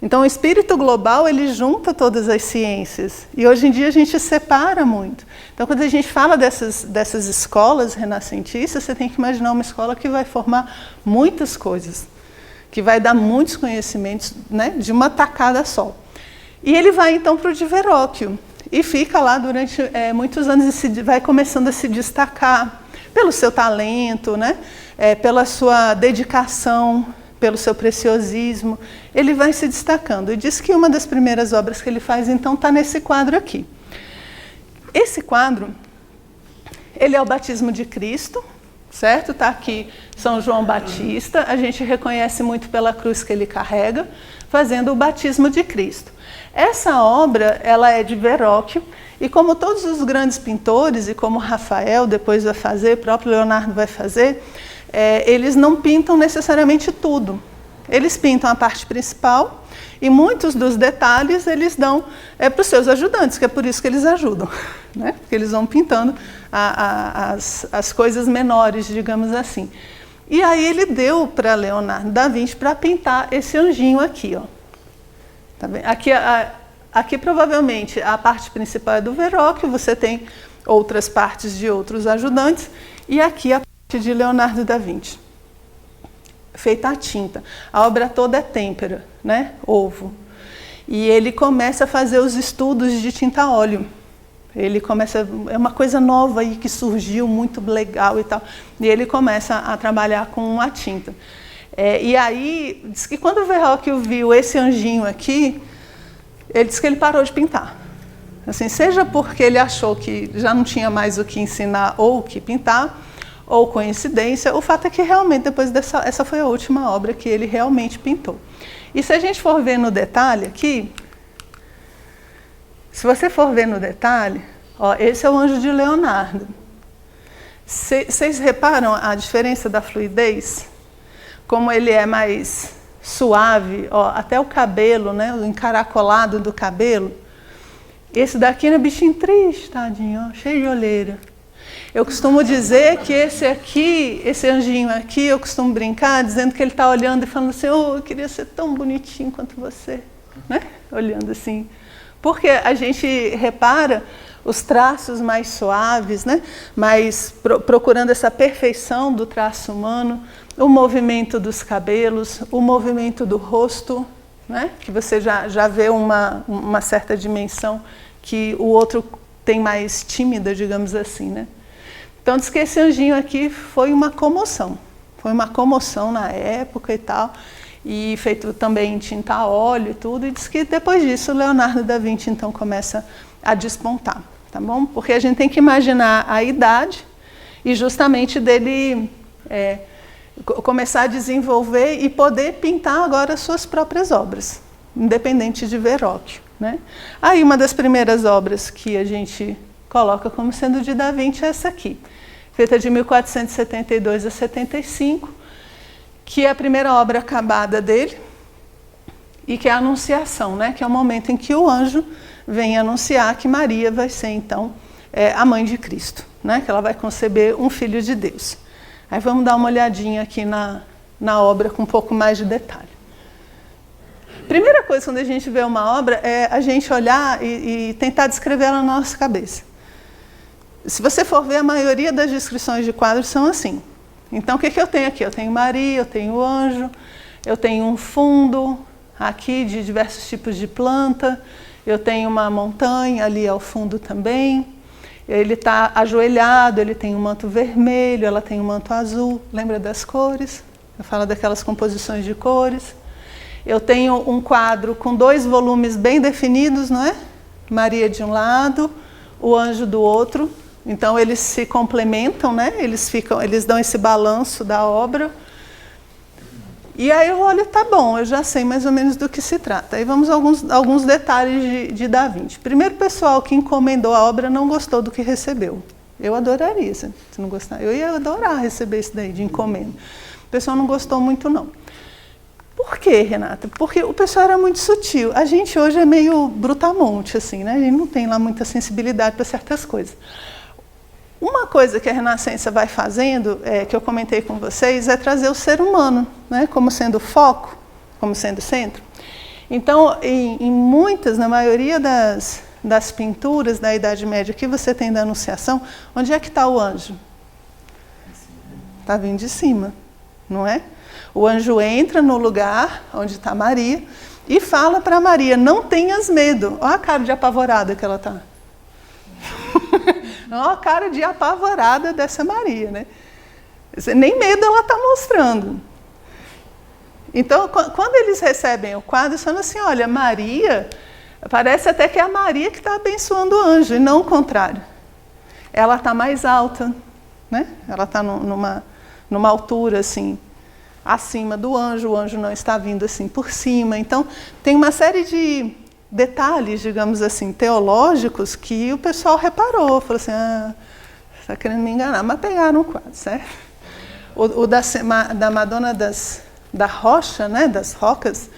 Então, o espírito global, ele junta todas as ciências. E hoje em dia a gente separa muito. Então, quando a gente fala dessas escolas renascentistas, você tem que imaginar uma escola que vai formar muitas coisas, que vai dar muitos conhecimentos, né, de uma tacada só. E ele vai, então, para o de Verrocchio. e fica lá durante muitos anos e vai começando a se destacar pelo seu talento, né? Pela sua dedicação, pelo seu preciosismo. Ele vai se destacando. E diz que uma das primeiras obras que ele faz, então, está nesse quadro aqui. Esse quadro, ele é o batismo de Cristo, certo? Está aqui São João Batista, a gente reconhece muito pela cruz que ele carrega, fazendo o batismo de Cristo. Essa obra, ela é de Verrocchio, e como todos os grandes pintores, e como Rafael depois vai fazer, o próprio Leonardo vai fazer, eles não pintam necessariamente tudo. Eles pintam a parte principal e muitos dos detalhes eles dão para os seus ajudantes, que é por isso que eles ajudam, né? Porque eles vão pintando as coisas menores, digamos assim. E aí ele deu para Leonardo da Vinci para pintar esse anjinho aqui, ó. Tá vendo? Aqui provavelmente a parte principal é do Verrocchio, você tem outras partes de outros ajudantes, e aqui a parte de Leonardo da Vinci, feita a tinta. A obra toda é têmpera, né? Ovo. E ele começa a fazer os estudos de tinta a óleo. Ele começa, é uma coisa nova aí que surgiu, muito legal e tal, e ele começa a trabalhar com a tinta. E aí, diz que quando o Verrocchio viu esse anjinho aqui, ele disse que ele parou de pintar. Assim, seja porque ele achou que já não tinha mais o que ensinar ou o que pintar, ou coincidência, o fato é que realmente depois essa foi a última obra que ele realmente pintou. E se a gente for ver no detalhe aqui, se você for ver no detalhe, ó, esse é o anjo de Leonardo. Vocês reparam a diferença da fluidez? Como ele é mais suave, ó, até o cabelo, né, o encaracolado do cabelo. Esse daqui é bichinho triste, tadinho, ó, cheio de olheira. Eu costumo dizer que esse anjinho aqui, eu costumo brincar dizendo que ele está olhando e falando assim, oh, eu queria ser tão bonitinho quanto você, né? Olhando assim. Porque a gente repara os traços mais suaves, né? Mas procurando essa perfeição do traço humano, o movimento dos cabelos, o movimento do rosto, né? Que você já vê uma certa dimensão que o outro tem mais tímida, digamos assim, né? Então diz que esse anjinho aqui foi uma comoção na época e tal, e feito também em tinta a óleo e tudo, e diz que depois disso Leonardo da Vinci então começa a despontar, tá bom? Porque a gente tem que imaginar a idade e justamente dele começar a desenvolver e poder pintar agora as suas próprias obras, independente de Verrocchio, né? Aí uma das primeiras obras que a gente coloca como sendo de Da Vinci é essa aqui, feita de 1472 a 75, que é a primeira obra acabada dele, e que é a Anunciação, né? Que é o momento em que o anjo vem anunciar que Maria vai ser, então, a mãe de Cristo, né? Que ela vai conceber um filho de Deus. Aí vamos dar uma olhadinha aqui na obra com um pouco mais de detalhe. Primeira coisa quando a gente vê uma obra é a gente olhar e tentar descrever ela na nossa cabeça. Se você for ver, a maioria das descrições de quadros são assim. Então, o que eu tenho aqui? Eu tenho Maria, eu tenho o anjo, eu tenho um fundo aqui de diversos tipos de planta, eu tenho uma montanha ali ao fundo também, ele está ajoelhado, ele tem um manto vermelho, ela tem um manto azul, lembra das cores? Eu falo daquelas composições de cores. Eu tenho um quadro com 2 volumes bem definidos, não é? Maria de um lado, o anjo do outro. Então eles se complementam, né? Eles dão esse balanço da obra. E aí eu olho, tá bom, eu já sei mais ou menos do que se trata. Aí vamos a alguns detalhes de Da Vinci. Primeiro, o pessoal que encomendou a obra não gostou do que recebeu. Eu adoraria, se não gostar. Eu ia adorar receber isso daí de encomenda. O pessoal não gostou muito, não. Por quê, Renata? Porque o pessoal era muito sutil. A gente hoje é meio brutamonte, assim, né? A gente não tem lá muita sensibilidade para certas coisas. Uma coisa que a Renascença vai fazendo, que eu comentei com vocês, é trazer o ser humano, né, como sendo foco, como sendo centro. Então, na maioria das pinturas da Idade Média que você tem da Anunciação, onde é que está o anjo? Está vindo de cima, não é? O anjo entra no lugar onde está Maria e fala para Maria, não tenhas medo. Olha a cara de apavorada que ela está. Olha a cara de apavorada dessa Maria, né? Nem medo ela está mostrando. Então, quando eles recebem o quadro, eles falam assim, olha, Maria, parece até que é a Maria que está abençoando o anjo, e não o contrário. Ela está mais alta, né? Ela está numa altura, assim, acima do anjo, o anjo não está vindo assim por cima. Então, tem uma série de detalhes, digamos assim, teológicos que o pessoal reparou, falou assim, está querendo me enganar, mas pegaram o quadro, certo? O da Madonna da Rocha, né, das rocas,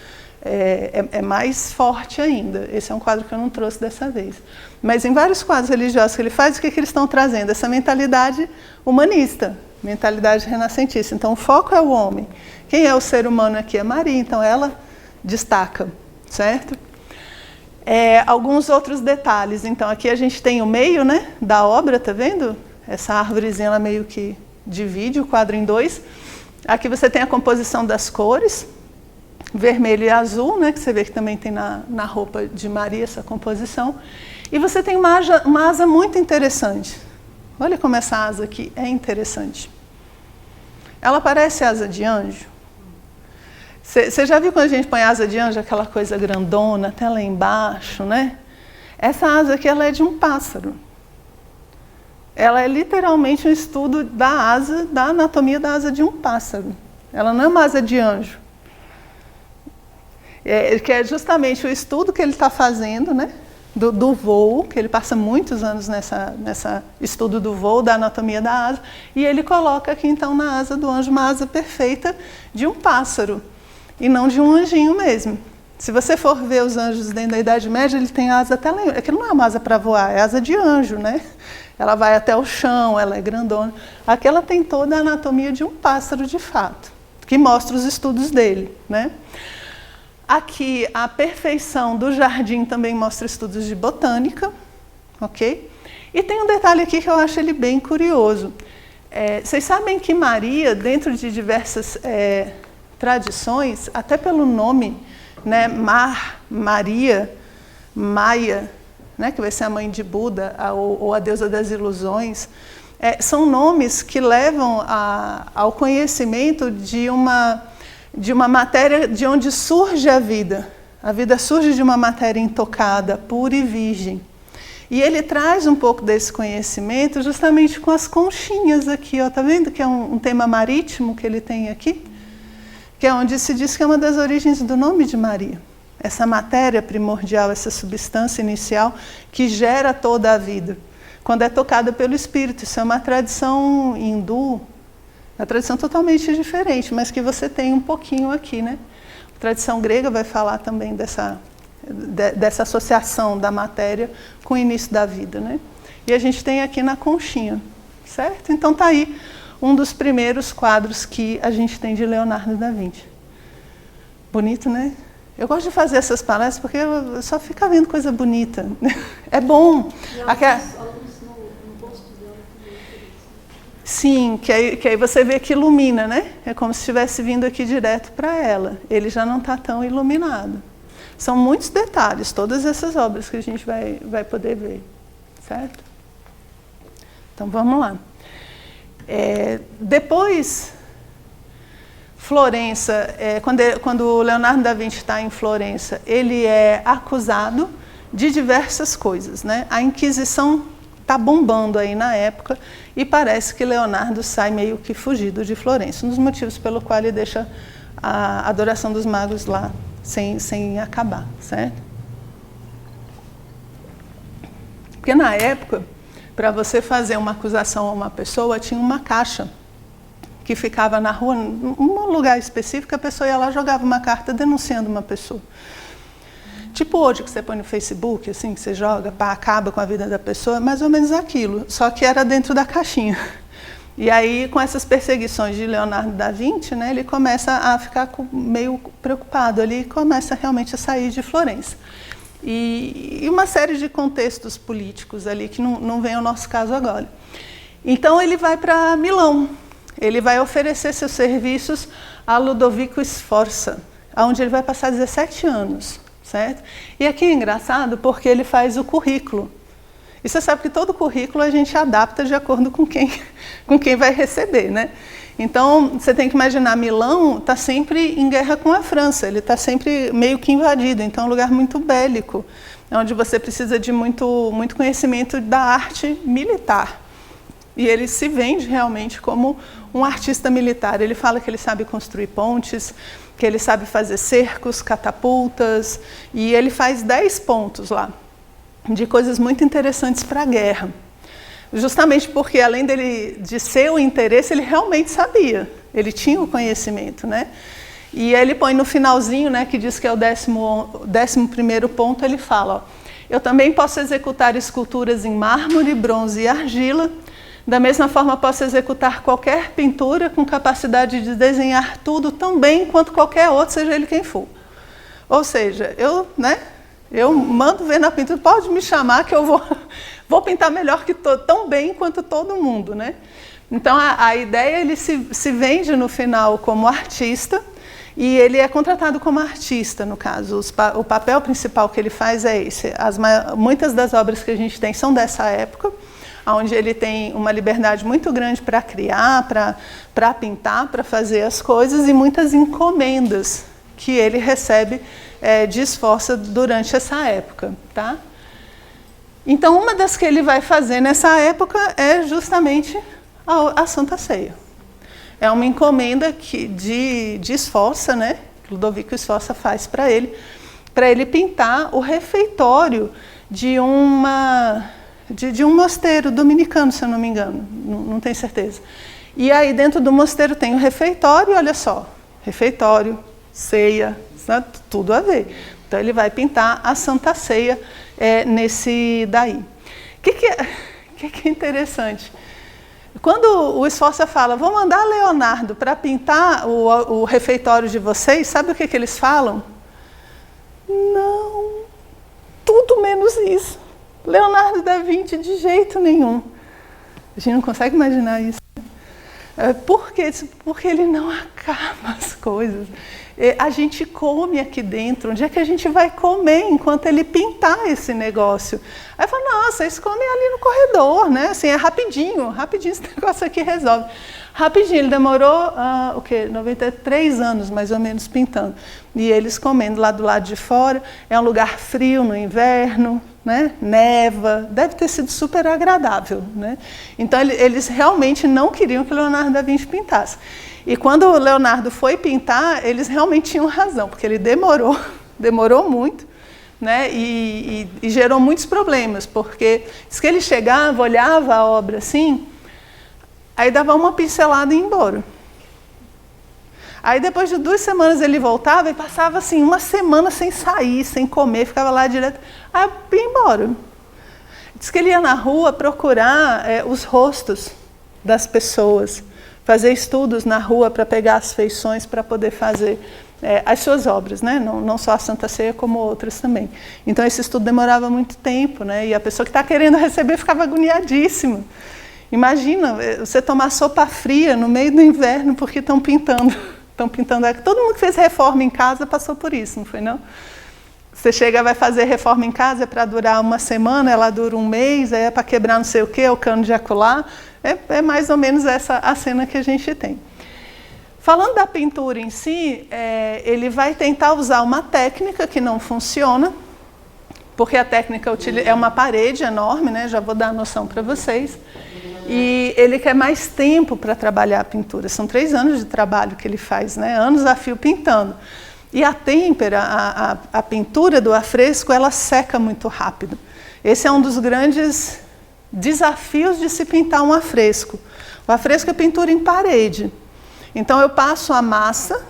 é mais forte ainda. Esse é um quadro que eu não trouxe dessa vez. Mas em vários quadros religiosos que ele faz, o que eles estão trazendo? Essa mentalidade humanista, mentalidade renascentista. Então, o foco é o homem. Quem é o ser humano aqui? É Maria. Então, ela destaca, certo? Alguns outros detalhes. Então, aqui a gente tem o meio, né, da obra, tá vendo? Essa árvorezinha, ela meio que divide o quadro em dois. Aqui você tem a composição das cores, vermelho e azul, né, que você vê que também tem na roupa de Maria essa composição. E você tem uma asa muito interessante. Olha como essa asa aqui é interessante. Ela parece asa de anjo. Você já viu quando a gente põe asa de anjo, aquela coisa grandona, até lá embaixo, né? Essa asa aqui, ela é de um pássaro. Ela é literalmente um estudo da asa, da anatomia da asa de um pássaro. Ela não é uma asa de anjo. Que é justamente o estudo que ele está fazendo, né? Do voo, que ele passa muitos anos nessa estudo do voo, da anatomia da asa, e ele coloca aqui então na asa do anjo uma asa perfeita de um pássaro, e não de um anjinho mesmo. Se você for ver os anjos dentro da Idade Média, ele tem asa até lá. Aquilo não é uma asa para voar, é asa de anjo, né? Ela vai até o chão, ela é grandona. Aqui ela tem toda a anatomia de um pássaro de fato, que mostra os estudos dele, né? Aqui, a perfeição do jardim também mostra estudos de botânica, ok? E tem um detalhe aqui que eu acho ele bem curioso. Vocês sabem que Maria, dentro de diversas tradições, até pelo nome, né, Maria, Maia, né, que vai ser a mãe de Buda, ou a deusa das ilusões, são nomes que levam ao conhecimento de uma matéria de onde surge a vida. A vida surge de uma matéria intocada, pura e virgem. E ele traz um pouco desse conhecimento justamente com as conchinhas aqui, ó, tá vendo que é um tema marítimo que ele tem aqui? Que é onde se diz que é uma das origens do nome de Maria. Essa matéria primordial, essa substância inicial que gera toda a vida. Quando é tocada pelo Espírito. Isso é uma tradição hindu, uma tradição totalmente diferente, mas que você tem um pouquinho aqui, né? A tradição grega vai falar também dessa associação da matéria com o início da vida, né? E a gente tem aqui na conchinha, certo? Então tá aí um dos primeiros quadros que a gente tem de Leonardo da Vinci. Bonito, né? Eu gosto de fazer essas palestras porque eu só fico vendo coisa bonita. É bom. Sim, que aí você vê que ilumina, né? É como se estivesse vindo aqui direto para ela. Ele já não está tão iluminado. São muitos detalhes, todas essas obras que a gente vai poder ver, certo? Então vamos lá. Depois, Florença, quando o Leonardo da Vinci está em Florença, ele é acusado de diversas coisas, né? A Inquisição está bombando aí na época e parece que Leonardo sai meio que fugido de Florença. Um dos motivos pelo qual ele deixa a adoração dos magos lá sem acabar, certo? Porque na época, para você fazer uma acusação a uma pessoa, tinha uma caixa que ficava na rua, num lugar específico, a pessoa ia lá e jogava uma carta denunciando uma pessoa. Tipo hoje que você põe no Facebook, assim, que você joga, acaba com a vida da pessoa, mais ou menos aquilo, só que era dentro da caixinha. E aí, com essas perseguições de Leonardo da Vinci, né, ele começa a ficar meio preocupado ali e começa realmente a sair de Florença. E uma série de contextos políticos ali que não vem ao nosso caso agora. Então ele vai para Milão, ele vai oferecer seus serviços a Ludovico Sforza, onde ele vai passar 17 anos, certo? E aqui é engraçado porque ele faz o currículo. E você sabe que todo currículo a gente adapta de acordo com quem vai receber, né? Então, você tem que imaginar, Milão está sempre em guerra com a França, ele está sempre meio que invadido, então é um lugar muito bélico, onde você precisa de muito conhecimento da arte militar. E ele se vende realmente como um artista militar. Ele fala que ele sabe construir pontes, que ele sabe fazer cercos, catapultas, e ele faz 10 pontos lá, de coisas muito interessantes para a guerra. Justamente porque, além de ser o interesse, ele realmente sabia, ele tinha o conhecimento, né? E ele põe no finalzinho, né, que diz que é o 11º ponto, ele fala, ó, eu também posso executar esculturas em mármore, bronze e argila, da mesma forma posso executar qualquer pintura com capacidade de desenhar tudo tão bem quanto qualquer outro, seja ele quem for. Ou seja, eu mando ver na pintura, pode me chamar que eu vou pintar melhor que tão bem quanto todo mundo, né? Então a ideia, ele se vende no final como artista, e ele é contratado como artista, no caso. O papel principal que ele faz é esse. Muitas das obras que a gente tem são dessa época, onde ele tem uma liberdade muito grande para criar, para pintar, para fazer as coisas, e muitas encomendas que ele recebe de Sforza durante essa época, tá? Então, uma das que ele vai fazer nessa época é justamente a Santa Ceia. É uma encomenda de Sforza, né? Ludovico Sforza faz para ele pintar o refeitório de um mosteiro dominicano, se eu não me engano, não tenho certeza. E aí dentro do mosteiro tem o refeitório, olha só, refeitório, ceia, tudo a ver. Então ele vai pintar a Santa Ceia nesse daí. O que é interessante? Quando o Sforza fala, vou mandar Leonardo para pintar o refeitório de vocês, sabe o que eles falam? Não, tudo menos isso. Leonardo da Vinci de jeito nenhum. A gente não consegue imaginar isso. Por quê? Porque ele não acaba as coisas. A gente come aqui dentro. Onde é que a gente vai comer enquanto ele pintar esse negócio? Aí fala, nossa, eles comem ali no corredor, né? Assim, é rapidinho esse negócio aqui resolve. Rapidinho, ele demorou 93 anos, mais ou menos, pintando. E eles comendo lá do lado de fora. É um lugar frio no inverno, né? Neva, deve ter sido super agradável, né? Então, eles realmente não queriam que Leonardo da Vinci pintasse. E quando o Leonardo foi pintar, eles realmente tinham razão, porque ele demorou muito, né? E gerou muitos problemas, porque diz que ele chegava, olhava a obra assim, aí dava uma pincelada e ia embora. Aí depois de 2 semanas ele voltava e passava assim 1 semana sem sair, sem comer, ficava lá direto, aí ia embora. Diz que ele ia na rua procurar os rostos das pessoas, fazer estudos na rua para pegar as feições para poder fazer as suas obras, né? Não só a Santa Ceia, como outras também. Então esse estudo demorava muito tempo, né? E a pessoa que está querendo receber ficava agoniadíssima. Imagina você tomar sopa fria no meio do inverno porque estão pintando. Todo mundo que fez reforma em casa passou por isso, não foi não? Você chega, vai fazer reforma em casa, é para durar 1 semana, ela dura 1 mês, é para quebrar não sei o quê, o cano de acolá. É mais ou menos essa a cena que a gente tem. Falando da pintura em si, ele vai tentar usar uma técnica que não funciona, porque a técnica é uma parede enorme, né? Já vou dar a noção para vocês. E ele quer mais tempo para trabalhar a pintura. São 3 anos de trabalho que ele faz, né? Anos a fio pintando. E a têmpera, a pintura do afresco, ela seca muito rápido. Esse é um dos grandes desafios de se pintar um afresco. O afresco é pintura em parede. Então eu passo a massa,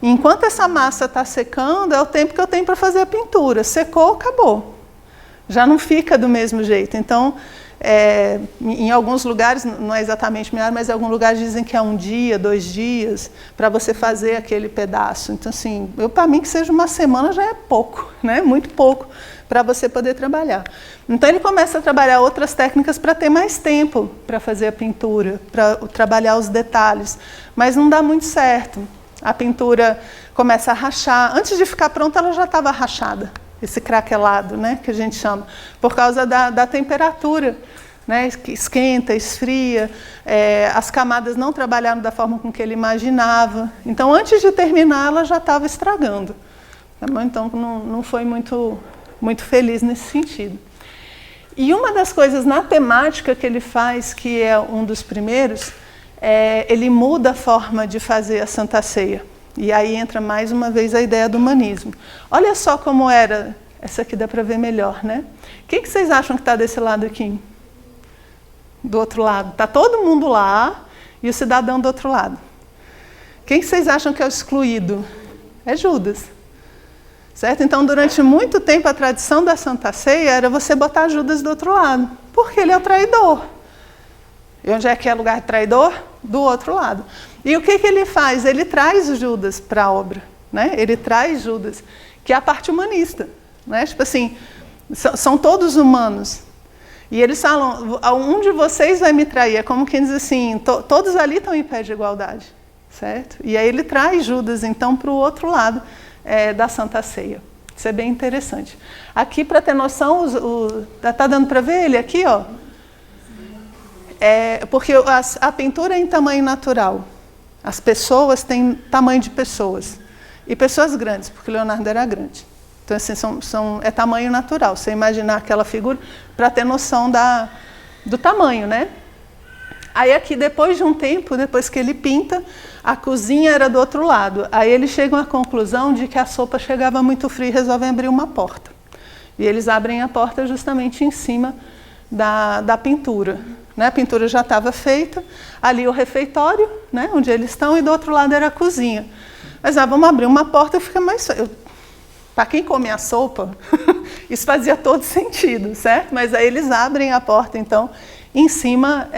e enquanto essa massa está secando, é o tempo que eu tenho para fazer a pintura. Secou, acabou. Já não fica do mesmo jeito. Então, em alguns lugares, não é exatamente melhor, mas em alguns lugares dizem que é 1 dia, 2 dias, para você fazer aquele pedaço. Então, assim, para mim que seja 1 semana já é pouco, né? Muito pouco, para você poder trabalhar. Então ele começa a trabalhar outras técnicas para ter mais tempo para fazer a pintura, para trabalhar os detalhes, mas não dá muito certo. A pintura começa a rachar, antes de ficar pronta ela já estava rachada, esse craquelado, né, que a gente chama, por causa da temperatura, né, que esquenta, esfria, as camadas não trabalharam da forma com que ele imaginava. Então, antes de terminar, ela já estava estragando. Então, não foi muito feliz nesse sentido. E uma das coisas na temática que ele faz, que é um dos primeiros, ele muda a forma de fazer a Santa Ceia. E aí entra mais uma vez a ideia do humanismo. Olha só como era, essa aqui dá para ver melhor, né? Quem que vocês acham que está desse lado aqui? Do outro lado. Está todo mundo lá e o cidadão do outro lado. Quem que vocês acham que é o excluído? É Judas. Certo? Então, durante muito tempo, a tradição da Santa Ceia era você botar Judas do outro lado, porque ele é o traidor. E onde é que é lugar de traidor? Do outro lado. E o que ele faz? Ele traz Judas para a obra, né? Ele traz Judas, que é a parte humanista, né? Tipo assim, são todos humanos. E eles falam, um de vocês vai me trair. É como quem diz assim, todos ali estão em pé de igualdade, certo? E aí ele traz Judas, então, para o outro lado da Santa Ceia. Isso é bem interessante. Aqui, para ter noção, tá dando para ver ele aqui, ó? Porque a pintura é em tamanho natural. As pessoas têm tamanho de pessoas. E pessoas grandes, porque Leonardo era grande. Então, assim, é tamanho natural. Você imaginar aquela figura para ter noção do tamanho, né? Aí aqui, depois de um tempo, depois que ele pinta, a cozinha era do outro lado. Aí eles chegam à conclusão de que a sopa chegava muito fria e resolvem abrir uma porta. E eles abrem a porta justamente em cima da pintura. Né? A pintura já estava feita, ali o refeitório, né? Onde eles estão, e do outro lado era a cozinha. Mas vamos abrir uma porta, fica mais... Para quem come a sopa, isso fazia todo sentido, certo? Mas aí eles abrem a porta, então, em cima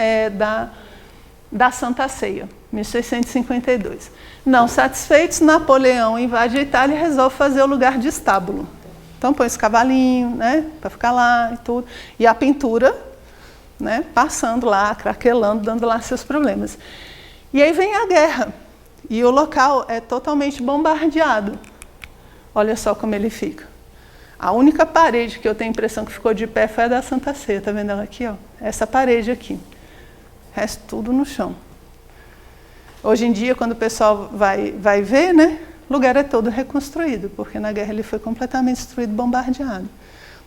da Santa Ceia, 1652. Não satisfeitos, Napoleão invade a Itália e resolve fazer o lugar de estábulo. Então põe esse cavalinho, né, para ficar lá e tudo. E a pintura, né, passando lá, craquelando, dando lá seus problemas. E aí vem a guerra. E o local é totalmente bombardeado. Olha só como ele fica. A única parede que eu tenho a impressão que ficou de pé foi a da Santa Ceia. Está vendo ela aqui? Ó? Essa parede aqui. O resto tudo no chão. Hoje em dia, quando o pessoal vai ver, né, o lugar é todo reconstruído, porque na guerra ele foi completamente destruído, bombardeado.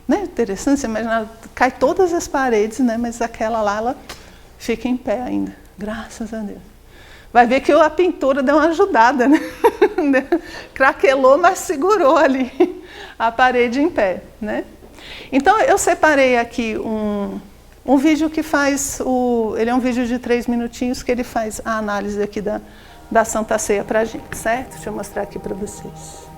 Né? Interessante, você imaginar, cai todas as paredes, né, mas aquela lá, ela fica em pé ainda. Graças a Deus. Vai ver que a pintura deu uma ajudada, né? Craquelou, mas segurou ali a parede em pé, né? Então, eu separei aqui um vídeo que faz, ele é um vídeo de 3 minutinhos que ele faz a análise aqui da Santa Ceia para a gente, certo? Deixa eu mostrar aqui para vocês.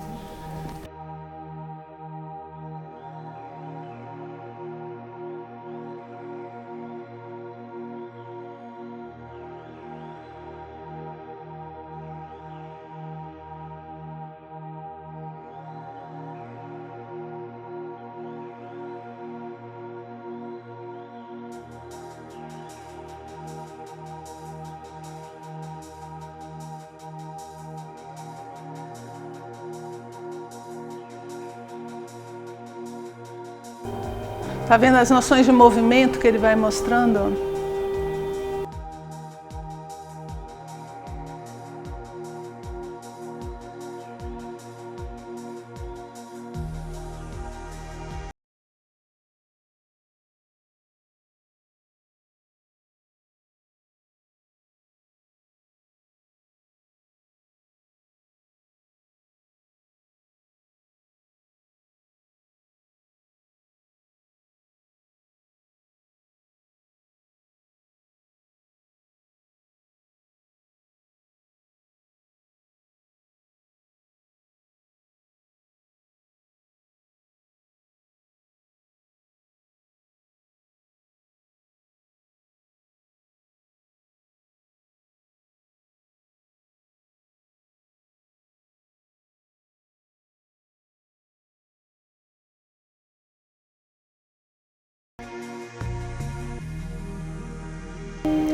Tá vendo as noções de movimento que ele vai mostrando?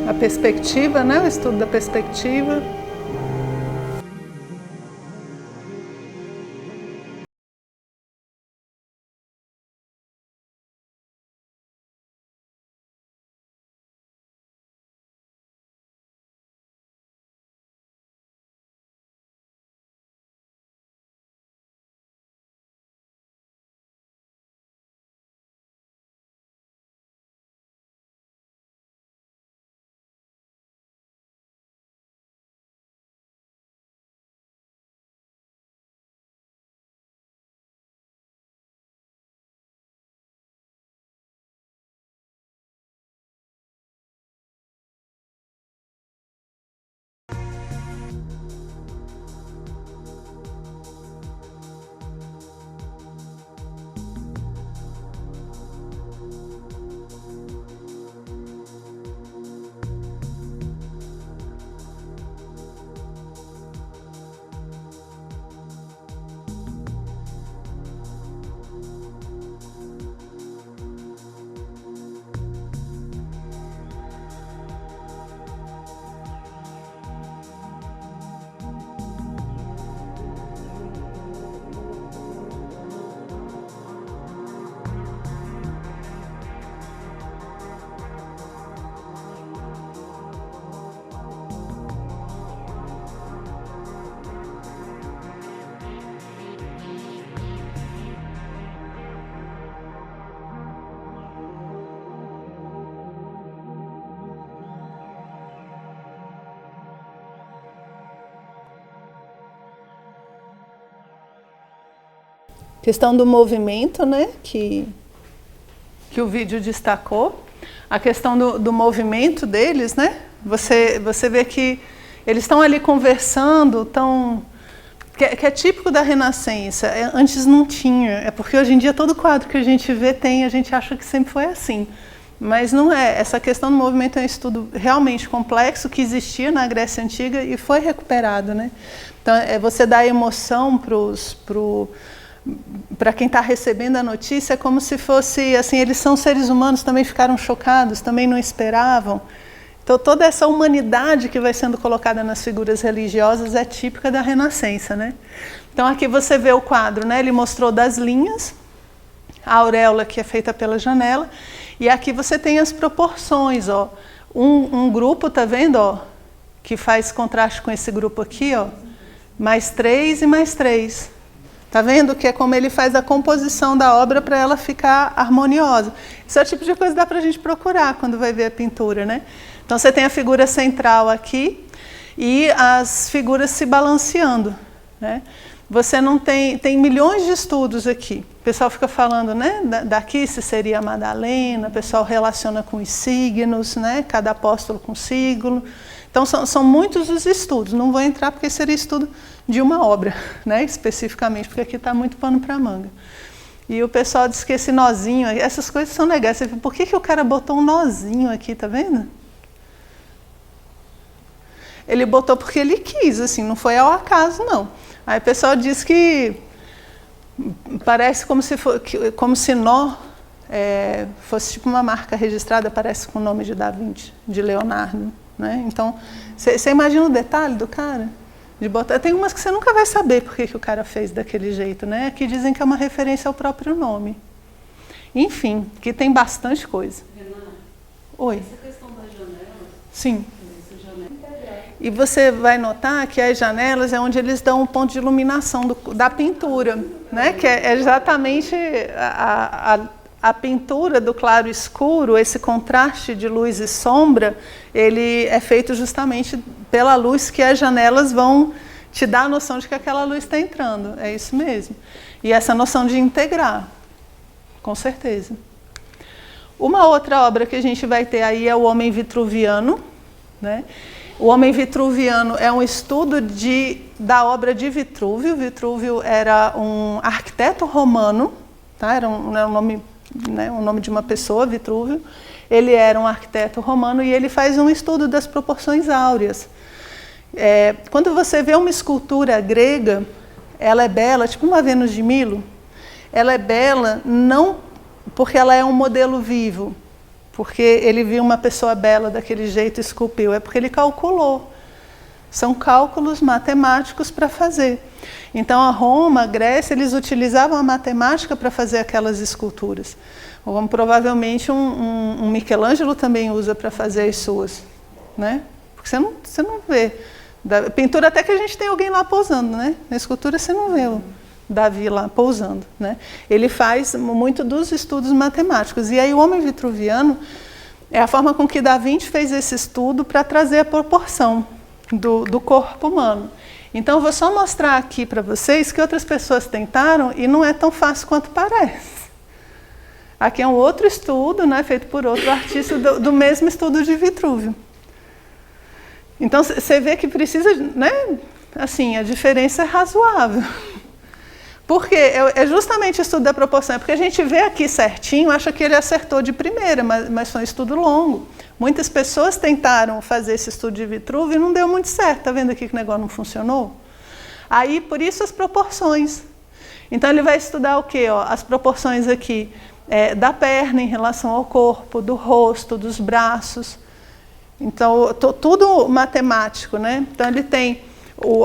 A perspectiva, né? O estudo da perspectiva. Questão do movimento, né, que o vídeo destacou. A questão do movimento deles, né? Você vê que eles estão ali conversando, que é típico da Renascença. Antes não tinha, é porque hoje em dia todo quadro que a gente vê a gente acha que sempre foi assim. Mas não é. Essa questão do movimento é um estudo realmente complexo que existia na Grécia Antiga e foi recuperado, né? Então, você dá emoção para quem está recebendo a notícia, é como se fosse, assim, eles são seres humanos, também ficaram chocados, também não esperavam. Então, toda essa humanidade que vai sendo colocada nas figuras religiosas é típica da Renascença, né? Então, aqui você vê o quadro, né? Ele mostrou das linhas, a auréola que é feita pela janela, e aqui você tem as proporções, ó. Um grupo, tá vendo, ó, que faz contraste com esse grupo aqui, ó, mais 3 e mais 3. Tá vendo que é como ele faz a composição da obra para ela ficar harmoniosa. Isso é o tipo de coisa que dá para a gente procurar quando vai ver a pintura, né? Então você tem a figura central aqui e as figuras se balanceando, né? Você não tem milhões de estudos aqui. O pessoal fica falando, né? Daqui se seria a Madalena, o pessoal relaciona com os signos, né? Cada apóstolo com signo. Então são muitos os estudos. Não vou entrar porque seria estudo de uma obra, né, especificamente, porque aqui está muito pano para manga. E o pessoal diz que esse nozinho, essas coisas são legais. Você vê, por que o cara botou um nozinho aqui, tá vendo? Ele botou porque ele quis, assim, não foi ao acaso, não. Aí o pessoal diz que parece como se nó fosse tipo uma marca registrada, parece com o nome de Da Vinci, de Leonardo, né? Então, você imagina o detalhe do cara? De botar. Tem umas que você nunca vai saber por que o cara fez daquele jeito, né? Que dizem que é uma referência ao próprio nome. Enfim, que tem bastante coisa. Renata, oi. essa questão das janelas. Sim. E você vai notar que as janelas é onde eles dão o ponto de iluminação da pintura, né? Que é exatamente a pintura do claro e escuro, esse contraste de luz e sombra, ele é feito justamente pela luz que as janelas vão te dar a noção de que aquela luz está entrando. É isso mesmo. E essa noção de integrar, com certeza. Uma outra obra que a gente vai ter aí é o Homem Vitruviano, né? O Homem Vitruviano é um estudo da obra de Vitrúvio. Vitrúvio era um arquiteto romano, tá? Era um nome, né, o nome de uma pessoa, Vitrúvio. Ele era um arquiteto romano e ele faz um estudo das proporções áureas. Quando você vê uma escultura grega, ela é bela, tipo uma Vênus de Milo. Ela é bela não porque ela é um modelo vivo, porque ele viu uma pessoa bela daquele jeito e esculpiu, é porque ele calculou. São cálculos matemáticos para fazer. Então, a Roma, a Grécia, eles utilizavam a matemática para fazer aquelas esculturas. Como provavelmente um Michelangelo também usa para fazer as suas, né? Porque você não vê. Da pintura até que a gente tem alguém lá pousando, né? Na escultura você não vê o Davi lá pousando, né? Ele faz muito dos estudos matemáticos. E aí o Homem Vitruviano é a forma com que Da Vinci fez esse estudo para trazer a proporção do corpo humano. Então eu vou só mostrar aqui para vocês que outras pessoas tentaram e não é tão fácil quanto parece. Aqui é um outro estudo, né, feito por outro artista do mesmo estudo de Vitrúvio. Então você vê que precisa, né, assim, a diferença é razoável. Porque é justamente o estudo da proporção, é porque a gente vê aqui certinho, acha que ele acertou de primeira, mas foi um estudo longo. Muitas pessoas tentaram fazer esse estudo de Vitrúvio e não deu muito certo. Está vendo aqui que o negócio não funcionou? Aí, por isso, as proporções. Então, ele vai estudar o quê? Ó, as proporções aqui da perna em relação ao corpo, do rosto, dos braços. Então, tudo matemático, né? Então, ele tem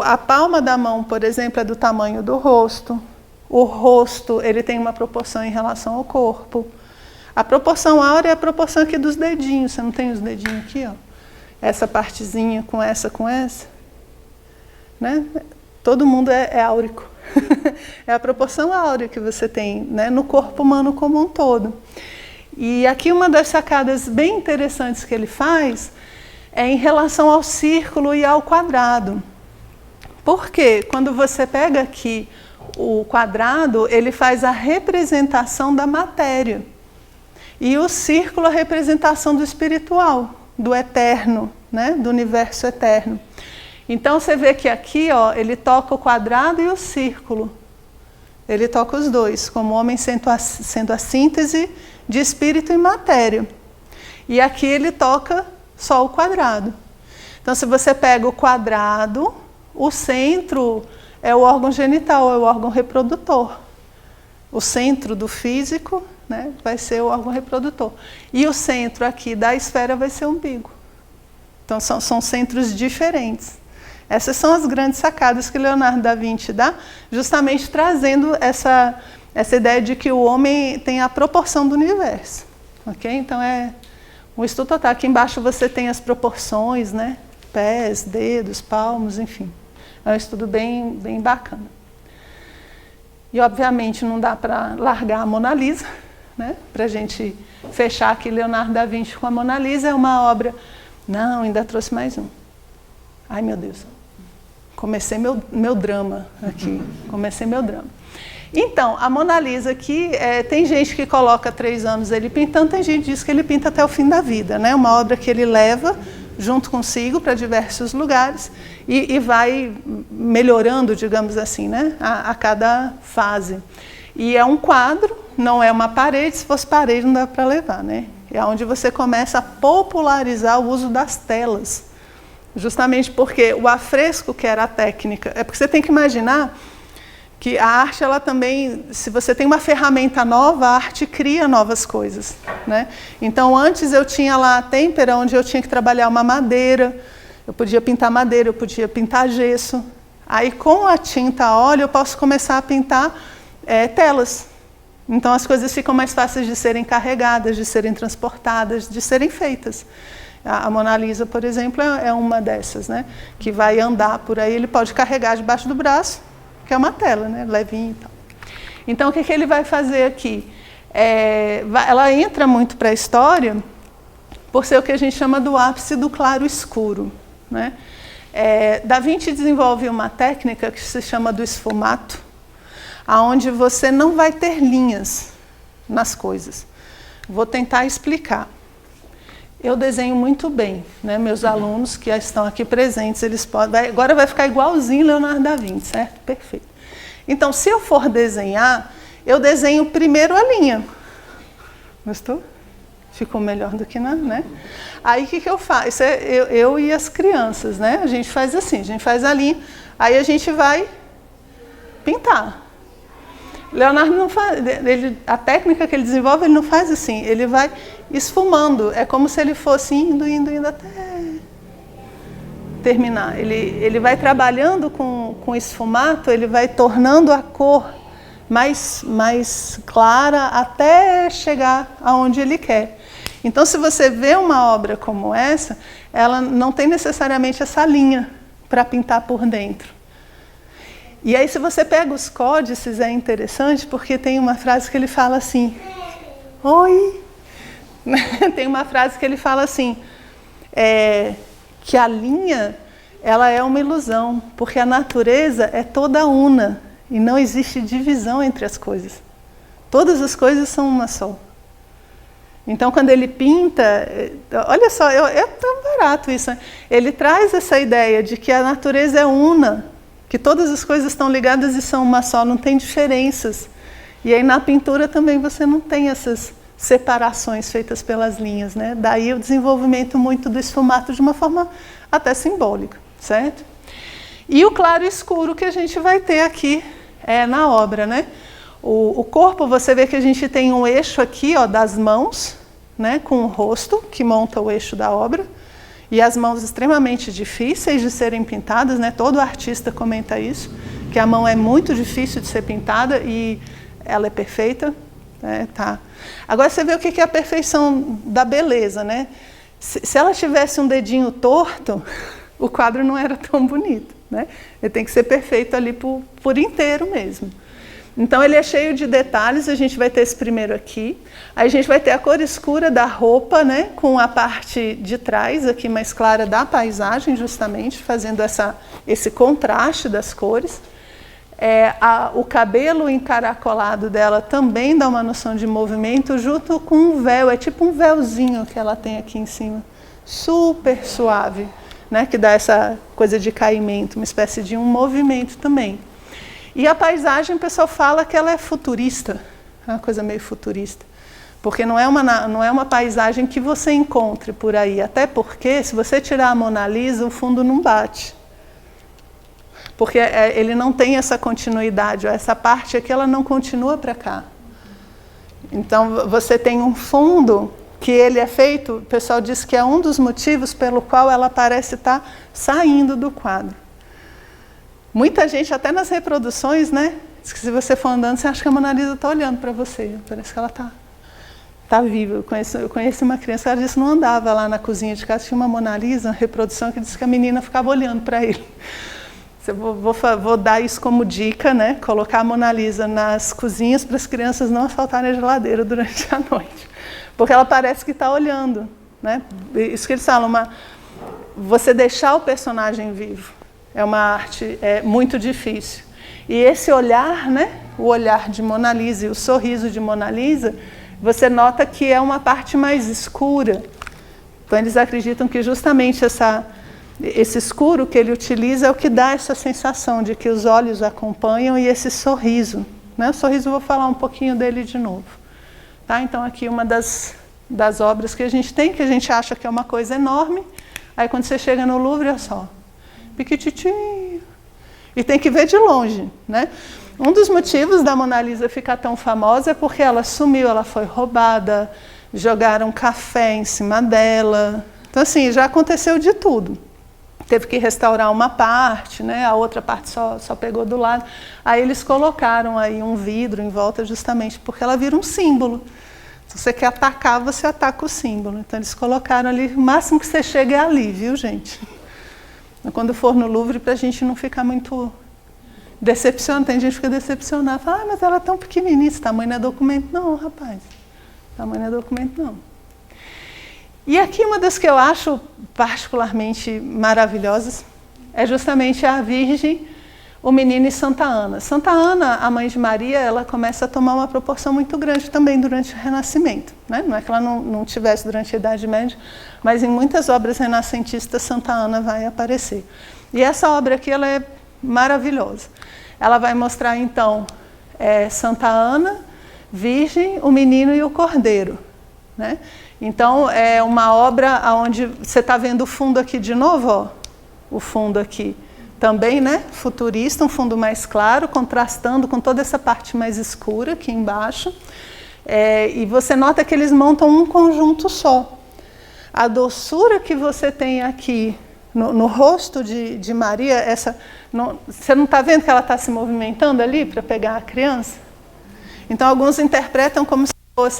a palma da mão, por exemplo, é do tamanho do rosto. O rosto, ele tem uma proporção em relação ao corpo. A proporção áurea é a proporção aqui dos dedinhos. Você não tem os dedinhos aqui, ó? Essa partezinha com essa, né? Todo mundo é áurico. É a proporção áurea que você tem, né, no corpo humano como um todo. E aqui uma das sacadas bem interessantes que ele faz é em relação ao círculo e ao quadrado. Porque quando você pega aqui o quadrado, ele faz a representação da matéria. E o círculo, a representação do espiritual, do eterno, né? Do universo eterno. Então, você vê que aqui, ó, ele toca o quadrado e o círculo. Ele toca os dois, como homem sendo a síntese de espírito e matéria. E aqui ele toca só o quadrado. Então, se você pega o quadrado, o centro é o órgão genital, é o órgão reprodutor. O centro do físico, né, vai ser o órgão reprodutor. E o centro aqui da esfera vai ser o umbigo. Então, são centros diferentes. Essas são as grandes sacadas que Leonardo da Vinci dá, justamente trazendo essa ideia de que o homem tem a proporção do universo. Ok? Então, é um estudo total. Aqui embaixo você tem as proporções, né? Pés, dedos, palmos, enfim. É um estudo bem, bem bacana. E, obviamente, não dá para largar a Mona Lisa, né? Para a gente fechar aqui Leonardo da Vinci com a Mona Lisa. É uma obra... Não, ainda trouxe mais um. Ai, meu Deus. Comecei meu drama aqui. Comecei meu drama. Então, a Mona Lisa aqui, tem gente que coloca 3 anos ele pintando, tem gente que diz que ele pinta até o fim da vida, né? Uma obra que ele leva junto consigo para diversos lugares e vai melhorando, digamos assim, né? A cada fase. E é um quadro, não é uma parede. Se fosse parede não dá para levar, né? É onde você começa a popularizar o uso das telas. Justamente porque o afresco, que era a técnica, é porque você tem que imaginar que a arte, ela também, se você tem uma ferramenta nova, a arte cria novas coisas, né? Então, antes eu tinha lá a têmpera, onde eu tinha que trabalhar uma madeira, eu podia pintar madeira, eu podia pintar gesso. Aí, com a tinta a óleo, eu posso começar a pintar telas. Então, as coisas ficam mais fáceis de serem carregadas, de serem transportadas, de serem feitas. A Mona Lisa, por exemplo, é uma dessas, né? Que vai andar por aí, ele pode carregar debaixo do braço, que é uma tela, né? Levinha e tal. Então, o que ele vai fazer aqui? Ela entra muito para a história por ser o que a gente chama do ápice do claro-escuro, né? Da Vinci desenvolve uma técnica que se chama do esfumato, onde você não vai ter linhas nas coisas. Vou tentar explicar. Eu desenho muito bem, né? Meus alunos que estão aqui presentes, eles podem... Agora vai ficar igualzinho Leonardo da Vinci, certo? Perfeito. Então, se eu for desenhar, eu desenho primeiro a linha. Gostou? Ficou melhor do que nada, né? Aí, o que eu faço? Isso eu e as crianças, né? A gente faz assim, a gente faz a linha, aí a gente vai pintar. Leonardo não faz, a técnica que ele desenvolve, ele não faz assim, ele vai esfumando, é como se ele fosse indo até terminar. Ele vai trabalhando com esfumato, ele vai tornando a cor mais clara até chegar aonde ele quer. Então, se você vê uma obra como essa, ela não tem necessariamente essa linha para pintar por dentro. E aí, se você pega os códices, é interessante, porque tem uma frase que ele fala assim, oi, tem uma frase que ele fala assim, que a linha, ela é uma ilusão, porque a natureza é toda una, e não existe divisão entre as coisas. Todas as coisas são uma só. Então, quando ele pinta, olha só, é tão barato isso, né? Ele traz essa ideia de que a natureza é una, que todas as coisas estão ligadas e são uma só, não tem diferenças. E aí na pintura também você não tem essas separações feitas pelas linhas, né? Daí o desenvolvimento muito do esfumato de uma forma até simbólica, certo? E o claro e escuro que a gente vai ter aqui na obra, né? O corpo, você vê que a gente tem um eixo aqui, ó, das mãos, né? Com o rosto, que monta o eixo da obra. E as mãos extremamente difíceis de serem pintadas, né? Todo artista comenta isso, que a mão é muito difícil de ser pintada e ela é perfeita. Tá. Agora você vê o que é a perfeição da beleza, né? Se ela tivesse um dedinho torto, o quadro não era tão bonito, né? Ele tem que ser perfeito ali por inteiro mesmo. Então ele é cheio de detalhes, a gente vai ter esse primeiro aqui, aí a gente vai ter a cor escura da roupa, né, com a parte de trás aqui mais clara da paisagem, justamente, fazendo esse contraste das cores. O cabelo encaracolado dela também dá uma noção de movimento junto com um véu, é tipo um véuzinho que ela tem aqui em cima, super suave, né, que dá essa coisa de caimento, uma espécie de um movimento também. E a paisagem, o pessoal fala que ela é futurista, é uma coisa meio futurista, porque não é uma paisagem que você encontre por aí, até porque se você tirar a Mona Lisa, o fundo não bate. Porque ele não tem essa continuidade, essa parte aqui ela não continua para cá. Então você tem um fundo que ele é feito, o pessoal diz que é um dos motivos pelo qual ela parece estar saindo do quadro. Muita gente, até nas reproduções, né, diz que se você for andando, você acha que a Mona Lisa está olhando para você, parece que ela está viva. Eu conheci uma criança, ela disse que não andava lá na cozinha de casa, tinha uma Mona Lisa, uma reprodução, que disse que a menina ficava olhando para ele. Vou dar isso como dica, né? Colocar a Mona Lisa nas cozinhas para as crianças não assaltarem a geladeira durante a noite. Porque ela parece que está olhando, né? Isso que eles falam, você deixar o personagem vivo é uma arte muito difícil. E esse olhar, né? O olhar de Mona Lisa e o sorriso de Mona Lisa, você nota que é uma parte mais escura. Então eles acreditam que justamente esse escuro que ele utiliza é o que dá essa sensação de que os olhos acompanham e esse sorriso. Né? O sorriso eu vou falar um pouquinho dele de novo. Tá? Então aqui uma das obras que a gente tem, que a gente acha que é uma coisa enorme, aí quando você chega no Louvre, é só piquititinho. E tem que ver de longe. Né? Um dos motivos da Mona Lisa ficar tão famosa é porque ela sumiu, ela foi roubada, jogaram café em cima dela. Então assim, já aconteceu de tudo. Teve que restaurar uma parte, né? A outra parte só pegou do lado. Aí eles colocaram aí um vidro em volta justamente porque ela vira um símbolo. Se você quer atacar, você ataca o símbolo. Então eles colocaram ali, o máximo que você chega é ali, viu, gente? Quando for no Louvre, para a gente não ficar muito decepcionado. Tem gente que fica decepcionada, fala, mas ela é tão pequenininha, esse tamanho não é documento. Não, rapaz, tamanho não é documento, não. E aqui uma das que eu acho particularmente maravilhosas é justamente a Virgem, o Menino e Santa Ana. Santa Ana, a mãe de Maria, ela começa a tomar uma proporção muito grande também durante o Renascimento. Né? Não é que ela não tivesse durante a Idade Média, mas em muitas obras renascentistas Santa Ana vai aparecer. E essa obra aqui ela é maravilhosa. Ela vai mostrar então Santa Ana, Virgem, o Menino e o Cordeiro. Né? Então, é uma obra onde você está vendo o fundo aqui de novo, ó, o fundo aqui também, né, futurista, um fundo mais claro, contrastando com toda essa parte mais escura aqui embaixo. E você nota que eles montam um conjunto só. A doçura que você tem aqui no rosto de Maria, você não está vendo que ela está se movimentando ali para pegar a criança? Então, alguns interpretam como se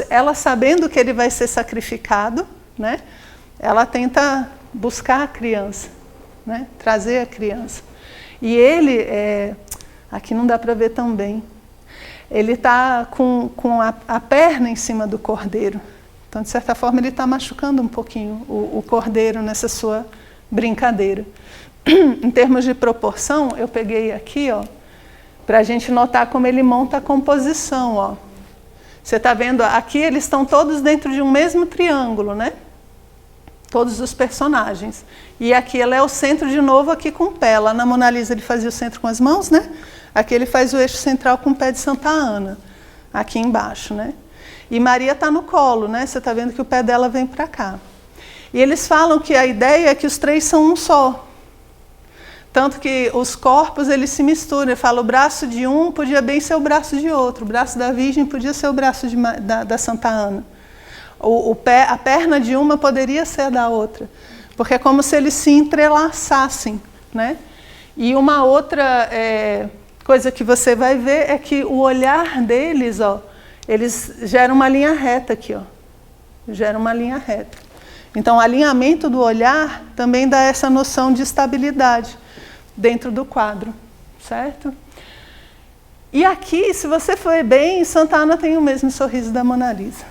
ela sabendo que ele vai ser sacrificado, né? Ela tenta buscar a criança, né? Trazer a criança. E ele, aqui não dá para ver tão bem, ele está com a perna em cima do cordeiro. Então, de certa forma, ele está machucando um pouquinho o cordeiro nessa sua brincadeira. Em termos de proporção, eu peguei aqui, ó, para a gente notar como ele monta a composição, ó. Você está vendo, aqui eles estão todos dentro de um mesmo triângulo, né? Todos os personagens. E aqui ela é o centro de novo, aqui com o pé. Lá na Mona Lisa ele fazia o centro com as mãos, né? Aqui ele faz o eixo central com o pé de Santa Ana, aqui embaixo, né? E Maria está no colo, né? Você está vendo que o pé dela vem para cá. E eles falam que a ideia é que os três são um só. Tanto que os corpos eles se misturam. Ele fala, o braço de um podia bem ser o braço de outro. O braço da Virgem podia ser o braço da Santa Ana. A perna de uma poderia ser a da outra. Porque é como se eles se entrelaçassem. Né? E uma outra coisa que você vai ver é que o olhar deles, ó, eles geram uma linha reta aqui. Ó. Geram uma linha reta. Então, o alinhamento do olhar também dá essa noção de estabilidade dentro do quadro, certo? E aqui, se você for bem, Santa Ana tem o mesmo sorriso da Mona Lisa.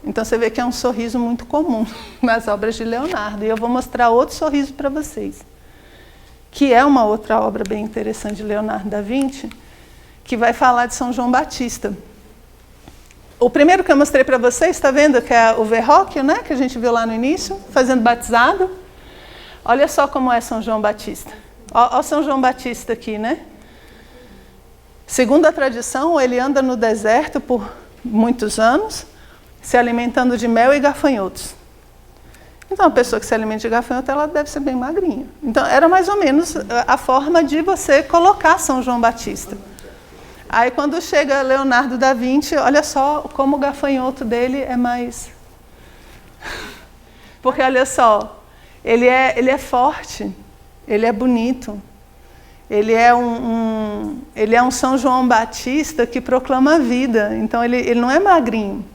Então você vê que é um sorriso muito comum nas obras de Leonardo. E eu vou mostrar outro sorriso para vocês. que é uma outra obra bem interessante de Leonardo da Vinci, que vai falar de São João Batista. O primeiro que eu mostrei para vocês, está vendo que é o Verrocchio, né, que a gente viu lá no início, fazendo batizado. Olha só como é São João Batista. Olha São João Batista aqui, né? Segundo a tradição, ele anda no deserto por muitos anos, se alimentando de mel e gafanhotos. Então, a pessoa que se alimenta de gafanhoto, ela deve ser bem magrinha. Então, era mais ou menos a forma de você colocar São João Batista. Aí, quando chega Leonardo da Vinci, olha só como o gafanhoto dele é mais... Porque, olha só, ele é forte, ele é bonito. Ele é um São João Batista que proclama a vida. Então, ele não é magrinho.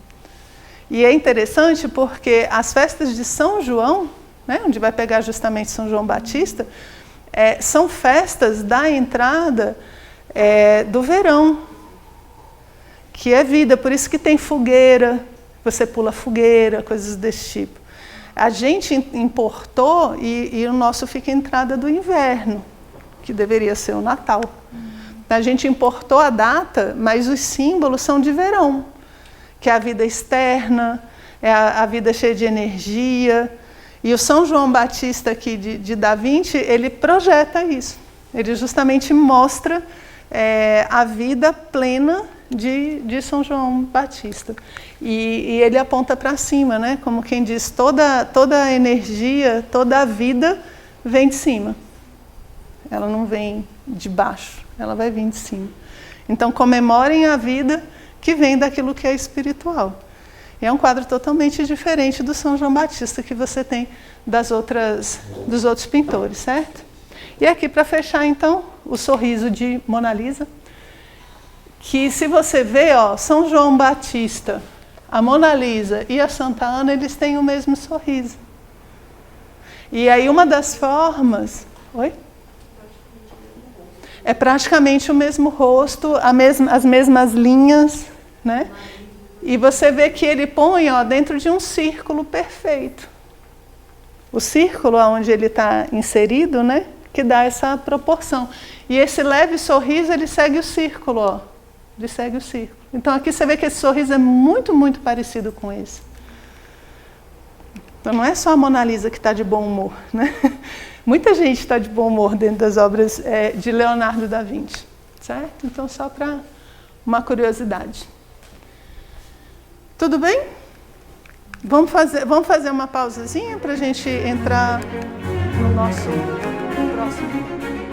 E é interessante porque as festas de São João, né, onde vai pegar justamente São João Batista, são festas da entrada do verão, que é vida. Por isso que tem fogueira, você pula fogueira, coisas desse tipo. A gente importou e o nosso fica a entrada do inverno, que deveria ser o Natal. A gente importou a data, mas os símbolos são de verão, que é a vida externa, é a vida cheia de energia. E o São João Batista aqui de Da Vinci, ele projeta isso. Ele justamente mostra a vida plena de São João Batista. E ele aponta para cima, né? Como quem diz, toda a energia, toda a vida vem de cima. Ela não vem de baixo, ela vai vir de cima. Então, comemorem a vida que vem daquilo que é espiritual. E é um quadro totalmente diferente do São João Batista que você tem dos outros pintores, certo? E aqui, para fechar, então, o sorriso de Mona Lisa, que se você vê, ó, São João Batista, a Mona Lisa e a Santa Ana, eles têm o mesmo sorriso. E aí uma das formas... Oi? É praticamente o mesmo rosto, as mesmas linhas, né? E você vê que ele põe, ó, dentro de um círculo perfeito. O círculo onde ele está inserido, né? Que dá essa proporção. E esse leve sorriso, ele segue o círculo, ó. Ele segue o círculo. Então aqui você vê que esse sorriso é muito, muito parecido com esse. Então não é só a Mona Lisa que está de bom humor, né? Muita gente está de bom humor dentro das obras de Leonardo da Vinci, certo? Então, só para uma curiosidade. Tudo bem? Vamos fazer uma pausazinha para a gente entrar no nosso próximo.